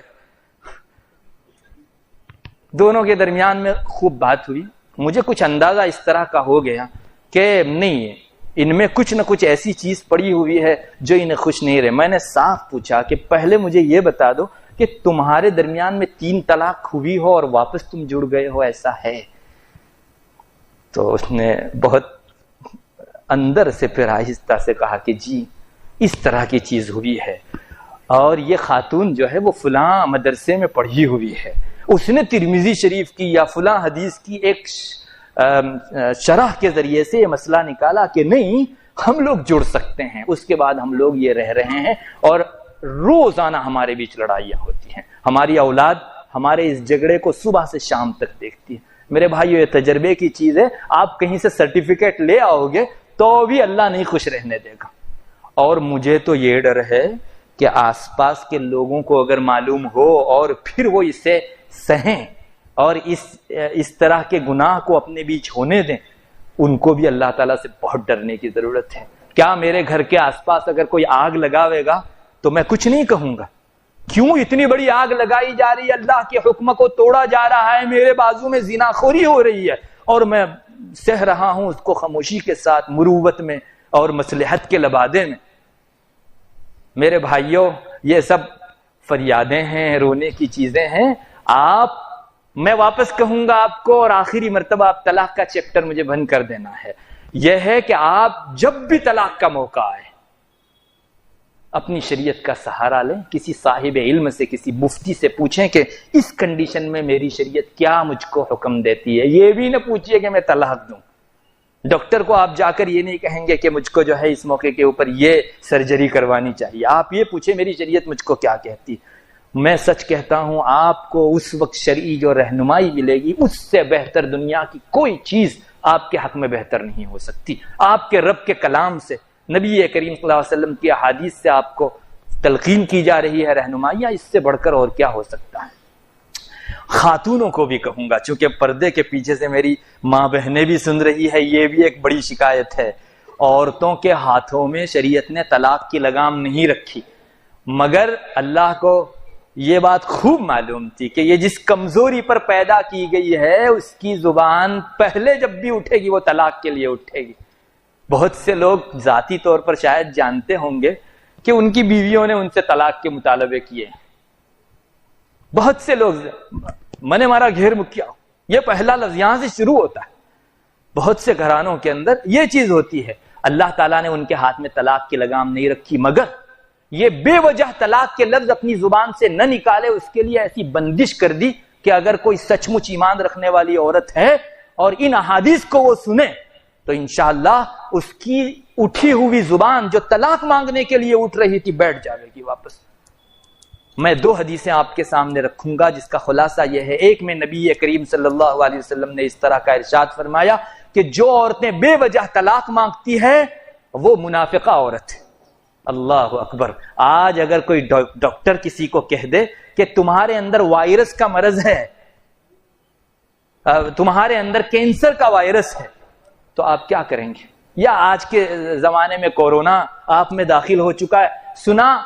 دونوں کے درمیان میں خوب بات ہوئی، مجھے کچھ اندازہ اس طرح کا ہو گیا کہ نہیں، ان میں کچھ نہ کچھ ایسی چیز پڑی ہوئی ہے جو انہیں خوش نہیں رہے۔ میں نے صاف پوچھا کہ پہلے مجھے یہ بتا دو کہ تمہارے درمیان میں 3 طلاق ہوئی ہو اور واپس تم جڑ گئے ہو، ایسا ہے؟ تو اس نے بہت اندر سے پھر آہستہ سے کہا کہ جی اس طرح کی چیز ہوئی ہے، اور یہ خاتون جو ہے وہ فلاں مدرسے میں پڑھی ہوئی ہے، اس نے ترمذی شریف کی یا فلاں حدیث کی ایک شرح کے ذریعے سے یہ مسئلہ نکالا کہ نہیں ہم لوگ جڑ سکتے ہیں، اس کے بعد ہم لوگ یہ رہ رہے ہیں، اور روزانہ ہمارے بیچ لڑائیاں ہوتی ہیں. ہماری اولاد ہمارے اس جھگڑے کو صبح سے شام تک دیکھتی ہے. میرے بھائیو، یہ تجربے کی چیز ہے. آپ کہیں سے سرٹیفکیٹ لے آؤ گے تو بھی اللہ نہیں خوش رہنے دے گا. اور مجھے تو یہ ڈر ہے کہ آس پاس کے لوگوں کو اگر معلوم ہو اور پھر وہ اسے سہیں اور اس طرح کے گناہ کو اپنے بیچ ہونے دیں، ان کو بھی اللہ تعالیٰ سے بہت ڈرنے کی ضرورت ہے. کیا میرے گھر کے آس پاس اگر کوئی آگ لگاوے گا تو میں کچھ نہیں کہوں گا؟ کیوں اتنی بڑی آگ لگائی جا رہی ہے؟ اللہ کے حکم کو توڑا جا رہا ہے، میرے بازو میں زنا خوری ہو رہی ہے اور میں سہ رہا ہوں اس کو خاموشی کے ساتھ، مروت میں اور مصلحت کے لبادے میں. میرے بھائیوں، یہ سب فریادیں ہیں، رونے کی چیزیں ہیں. میں واپس کہوں گا آپ کو، اور آخری مرتبہ آپ طلاق کا چیپٹر مجھے بند کر دینا ہے، یہ ہے کہ آپ جب بھی طلاق کا موقع آئے اپنی شریعت کا سہارا لیں. کسی صاحب علم سے، کسی مفتی سے پوچھیں کہ اس کنڈیشن میں میری شریعت کیا مجھ کو حکم دیتی ہے. یہ بھی نہ پوچھئے کہ میں طلاق دوں. ڈاکٹر کو آپ جا کر یہ نہیں کہیں گے کہ مجھ کو جو ہے اس موقع کے اوپر یہ سرجری کروانی چاہیے. آپ یہ پوچھیں میری شریعت مجھ کو کیا کہتی. میں سچ کہتا ہوں، آپ کو اس وقت شرعی جو رہنمائی ملے گی، اس سے بہتر دنیا کی کوئی چیز آپ کے حق میں بہتر نہیں ہو سکتی. آپ کے رب کے کلام سے، نبی کریم صلی اللہ علیہ وسلم کی احادیث سے آپ کو تلقین کی جا رہی ہے رہنمائیاں، اس سے بڑھ کر اور کیا ہو سکتا ہے. خاتونوں کو بھی کہوں گا، چونکہ پردے کے پیچھے سے میری ماں بہنیں بھی سن رہی ہے، یہ بھی ایک بڑی شکایت ہے. عورتوں کے ہاتھوں میں شریعت نے طلاق کی لگام نہیں رکھی، مگر اللہ کو یہ بات خوب معلوم تھی کہ یہ جس کمزوری پر پیدا کی گئی ہے اس کی زبان پہلے جب بھی اٹھے گی وہ طلاق کے لیے اٹھے گی. بہت سے لوگ ذاتی طور پر شاید جانتے ہوں گے کہ ان کی بیویوں نے ان سے طلاق کے مطالبے کیے. بہت سے لوگ، میں نے مارا گھیر مکیا، یہ پہلا لفظ یہاں سے شروع ہوتا ہے. بہت سے گھرانوں کے اندر یہ چیز ہوتی ہے. اللہ تعالیٰ نے ان کے ہاتھ میں طلاق کی لگام نہیں رکھی، مگر یہ بے وجہ طلاق کے لفظ اپنی زبان سے نہ نکالے، اس کے لیے ایسی بندش کر دی کہ اگر کوئی سچ مچ ایمان رکھنے والی عورت ہے اور ان احادیث کو وہ سنے تو انشاءاللہ اس کی اٹھی ہوئی زبان جو طلاق مانگنے کے لیے اٹھ رہی تھی بیٹھ جائے گی واپس. میں 2 حدیثیں آپ کے سامنے رکھوں گا جس کا خلاصہ یہ ہے. ایک میں نبی کریم صلی اللہ علیہ وسلم نے اس طرح کا ارشاد فرمایا کہ جو عورتیں بے وجہ طلاق مانگتی ہے وہ منافقہ عورت ہے. اللہ اکبر. آج اگر کوئی ڈاکٹر کسی کو کہہ دے کہ تمہارے اندر وائرس کا مرض ہے، تمہارے اندر کینسر کا وائرس ہے، تو آپ کیا کریں گے؟ یا آج کے زمانے میں کورونا آپ میں داخل ہو چکا ہے، سنا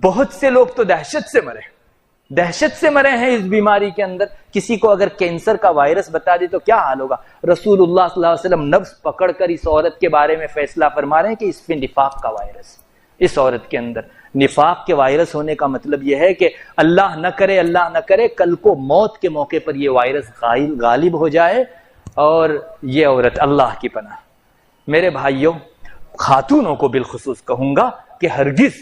بہت سے لوگ تو دہشت سے مرے ہیں اس بیماری کے اندر. کسی کو اگر کینسر کا وائرس بتا دی تو کیا حال ہوگا؟ رسول اللہ صلی اللہ علیہ وسلم نفس پکڑ کر اس عورت کے بارے میں فیصلہ فرما رہے ہیں کہ اس پہ نفاق کا وائرس. اس عورت کے اندر نفاق کے وائرس ہونے کا مطلب یہ ہے کہ اللہ نہ کرے کل کو موت کے موقع پر یہ وائرس غالب ہو جائے اور یہ عورت اللہ کی پناہ. میرے بھائیوں، خاتونوں کو بالخصوص کہوں گا کہ ہرگز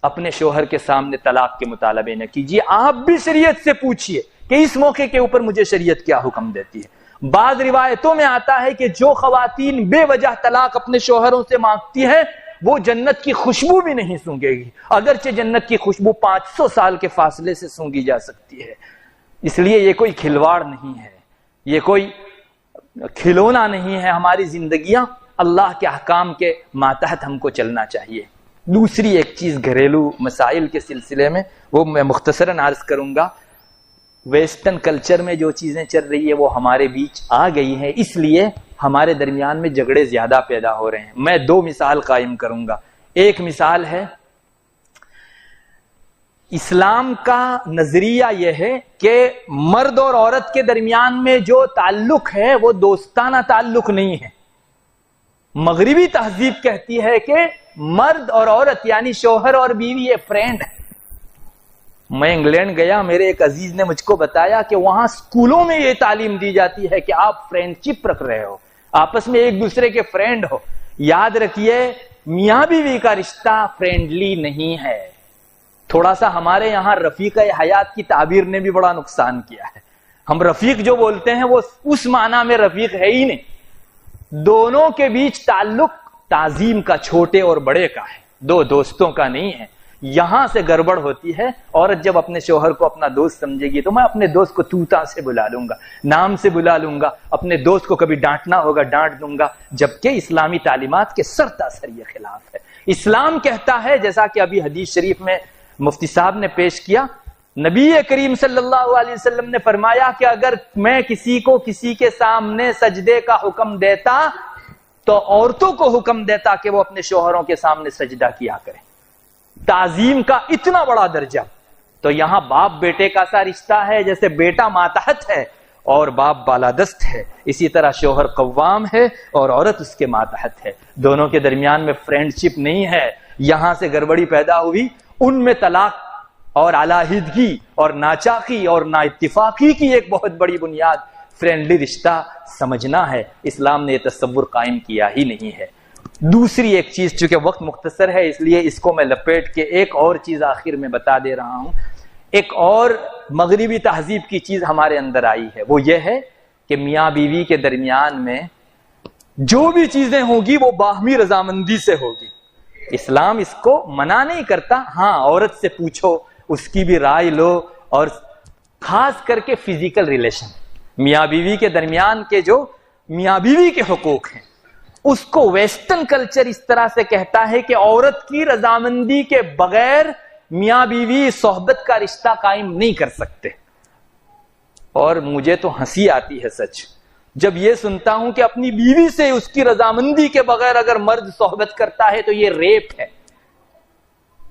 اپنے شوہر کے سامنے طلاق کے مطالبے نہ کیجیے. آپ بھی شریعت سے پوچھئے کہ اس موقع کے اوپر مجھے شریعت کیا حکم دیتی ہے. بعض روایتوں میں آتا ہے کہ جو خواتین بے وجہ طلاق اپنے شوہروں سے مانگتی ہیں وہ جنت کی خوشبو بھی نہیں سونگے گی، اگرچہ جنت کی خوشبو 500 سال کے فاصلے سے سونگی جا سکتی ہے. اس لیے یہ کوئی کھلواڑ نہیں ہے، یہ کوئی کھلونا نہیں ہے. ہماری زندگیاں اللہ کے احکام کے ماتحت ہم کو چلنا چاہیے. دوسری ایک چیز گھریلو مسائل کے سلسلے میں، وہ میں مختصراً عرض کروں گا. ویسٹرن کلچر میں جو چیزیں چل رہی ہے وہ ہمارے بیچ آ گئی ہیں، اس لیے ہمارے درمیان میں جھگڑے زیادہ پیدا ہو رہے ہیں. میں 2 مثال قائم کروں گا. ایک مثال ہے، اسلام کا نظریہ یہ ہے کہ مرد اور عورت کے درمیان میں جو تعلق ہے وہ دوستانہ تعلق نہیں ہے. مغربی تہذیب کہتی ہے کہ مرد اور عورت یعنی شوہر اور بیوی یہ فرینڈ ہے. میں انگلینڈ گیا، میرے ایک عزیز نے مجھ کو بتایا کہ وہاں سکولوں میں یہ تعلیم دی جاتی ہے کہ آپ فرینڈ شپ رکھ رہے ہو، آپس میں ایک دوسرے کے فرینڈ ہو. یاد رکھیے میاں بیوی کا رشتہ فرینڈلی نہیں ہے. تھوڑا سا ہمارے یہاں رفیق حیات کی تعبیر نے بھی بڑا نقصان کیا ہے. ہم رفیق جو بولتے ہیں وہ اس معنی میں رفیق ہے ہی نہیں. دونوں کے بیچ تعلق تعظیم کا، چھوٹے اور بڑے کا ہے، 2 دوستوں کا نہیں ہے. یہاں سے گڑبڑ ہوتی ہے. عورت جب اپنے شوہر کو اپنا دوست سمجھے گی تو میں اپنے دوست کو توتا سے بلا لوں گا, نام سے بلا لوں گا, اپنے دوست کو کبھی ڈانٹنا ہوگا ڈانٹ دوں گا, جبکہ اسلامی تعلیمات کے سرتاسر یہ خلاف ہے. اسلام کہتا ہے, جیسا کہ ابھی حدیث شریف میں مفتی صاحب نے پیش کیا, نبی کریم صلی اللہ علیہ وسلم نے فرمایا کہ اگر میں کسی کو کسی کے سامنے سجدے کا حکم دیتا تو عورتوں کو حکم دیتا کہ وہ اپنے شوہروں کے سامنے سجدہ کیا کریں. تعظیم کا اتنا بڑا درجہ. تو یہاں باپ بیٹے کا سا رشتہ ہے, جیسے بیٹا ماتحت ہے اور باپ بالادست ہے, اسی طرح شوہر قوام ہے اور عورت اس کے ماتحت ہے. دونوں کے درمیان میں فرینڈ شپ نہیں ہے. یہاں سے گڑبڑی پیدا ہوئی, ان میں طلاق اور علیحدگی اور ناچاقی اور نا اتفاقی کی ایک بہت بڑی بنیاد فرینڈلی رشتہ سمجھنا ہے. اسلام نے یہ تصور قائم کیا ہی نہیں ہے. دوسری ایک چیز, چونکہ وقت مختصر ہے اس لیے اس کو میں لپیٹ کے ایک اور چیز آخر میں بتا دے رہا ہوں. ایک اور مغربی تہذیب کی چیز ہمارے اندر آئی ہے, وہ یہ ہے کہ میاں بیوی کے درمیان میں جو بھی چیزیں ہوگی وہ باہمی رضامندی سے ہوگی. اسلام اس کو منع نہیں کرتا, ہاں عورت سے پوچھو, اس کی بھی رائے لو, اور خاص کر کے فزیکل ریلیشن, میاں بیوی کے درمیان کے جو میاں بیوی کے حقوق ہیں اس کو ویسٹرن کلچر اس طرح سے کہتا ہے کہ عورت کی رضامندی کے بغیر میاں بیوی صحبت کا رشتہ قائم نہیں کر سکتے. اور مجھے تو ہنسی آتی ہے سچ جب یہ سنتا ہوں کہ اپنی بیوی سے اس کی رضامندی کے بغیر اگر مرد صحبت کرتا ہے تو یہ ریپ ہے.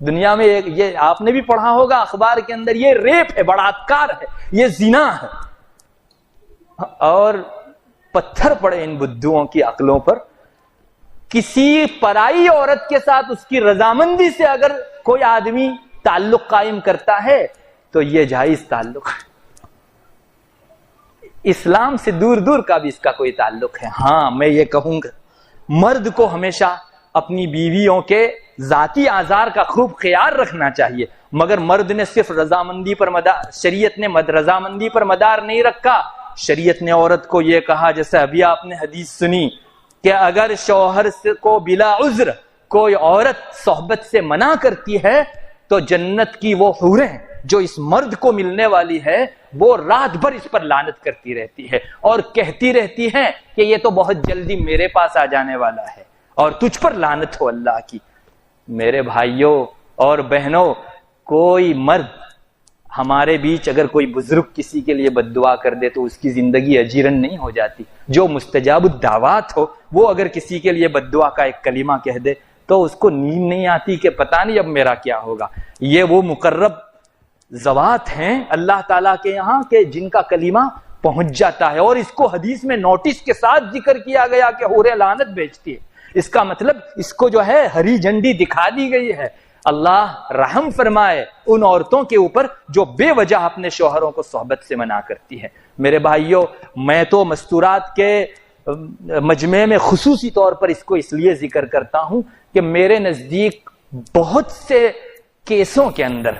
دنیا میں یہ آپ نے بھی پڑھا ہوگا اخبار کے اندر, یہ ریپ ہے, بلاత్కాر ہے, یہ زنا ہے. اور پتھر پڑے ان بدھوؤں کی عقلوں پر. کسی پرائی عورت کے ساتھ اس کی رضامندی سے اگر کوئی آدمی تعلق قائم کرتا ہے تو یہ جائز تعلق ہے. اسلام سے دور دور کا بھی اس کا کوئی تعلق ہے. ہاں میں یہ کہوں گا, مرد کو ہمیشہ اپنی بیویوں کے ذاتی آزار کا خوب خیال رکھنا چاہیے, مگر مرد نے صرف رضامندی پر مدار, شریعت نے رضامندی پر مدار نہیں رکھا. شریعت نے عورت کو یہ کہا, جیسے ابھی آپ نے حدیث سنی, کہ اگر شوہر کو بلا عذر کوئی عورت صحبت سے منع کرتی ہے تو جنت کی وہ حوریں جو اس مرد کو ملنے والی ہے وہ رات بھر اس پر لعنت کرتی رہتی ہے اور کہتی رہتی ہے کہ یہ تو بہت جلدی میرے پاس آ جانے والا ہے اور تجھ پر لعنت ہو اللہ کی. میرے بھائیوں اور بہنوں, کوئی مرد ہمارے بیچ اگر کوئی بزرگ کسی کے لیے بد دعا کر دے تو اس کی زندگی اجیرن نہیں ہو جاتی. جو مستجاب الدعوات ہو وہ اگر کسی کے لیے بد دعا کا ایک کلمہ کہہ دے تو اس کو نیند نہیں آتی کہ پتہ نہیں اب میرا کیا ہوگا. یہ وہ مقرب ذوات ہیں اللہ تعالیٰ کے یہاں کہ جن کا کلمہ پہنچ جاتا ہے, اور اس کو حدیث میں نوٹس کے ساتھ ذکر کیا گیا کہ حوریں لعنت بھیجتی ہے. اس کا مطلب اس کو جو ہے ہری جھنڈی دکھا دی گئی ہے. اللہ رحم فرمائے ان عورتوں کے اوپر جو بے وجہ اپنے شوہروں کو صحبت سے منع کرتی ہے. میرے بھائیوں, میں تو مستورات کے مجمع میں خصوصی طور پر اس کو اس لیے ذکر کرتا ہوں کہ میرے نزدیک بہت سے کیسوں کے اندر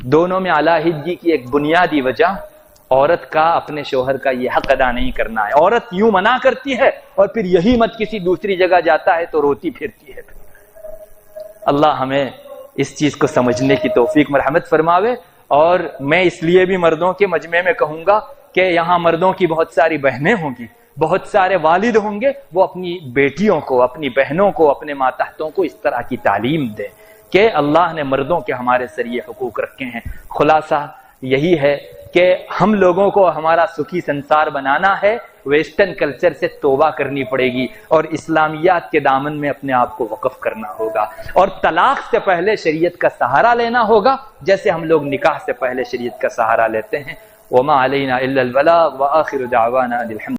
دونوں میں علیحدگی کی ایک بنیادی وجہ عورت کا اپنے شوہر کا یہ حق ادا نہیں کرنا ہے. عورت یوں منع کرتی ہے اور پھر یہی مت کسی دوسری جگہ جاتا ہے تو روتی پھرتی ہے. اللہ ہمیں اس چیز کو سمجھنے کی توفیق مرحمت فرماوے. اور میں اس لیے بھی مردوں کے مجمع میں کہوں گا کہ یہاں مردوں کی بہت ساری بہنیں ہوں گی, بہت سارے والد ہوں گے, وہ اپنی بیٹیوں کو, اپنی بہنوں کو, اپنے ماتحتوں کو اس طرح کی تعلیم دیں کہ اللہ نے مردوں کے ہمارے سر یہ حقوق رکھے ہیں. خلاصہ یہی ہے کہ ہم لوگوں کو ہمارا سکھی سنسار بنانا ہے, ویسٹرن کلچر سے توبہ کرنی پڑے گی اور اسلامیات کے دامن میں اپنے آپ کو وقف کرنا ہوگا, اور طلاق سے پہلے شریعت کا سہارا لینا ہوگا جیسے ہم لوگ نکاح سے پہلے شریعت کا سہارا لیتے ہیں. وما علینا الا البلاغ وآخر دعوانا الحمد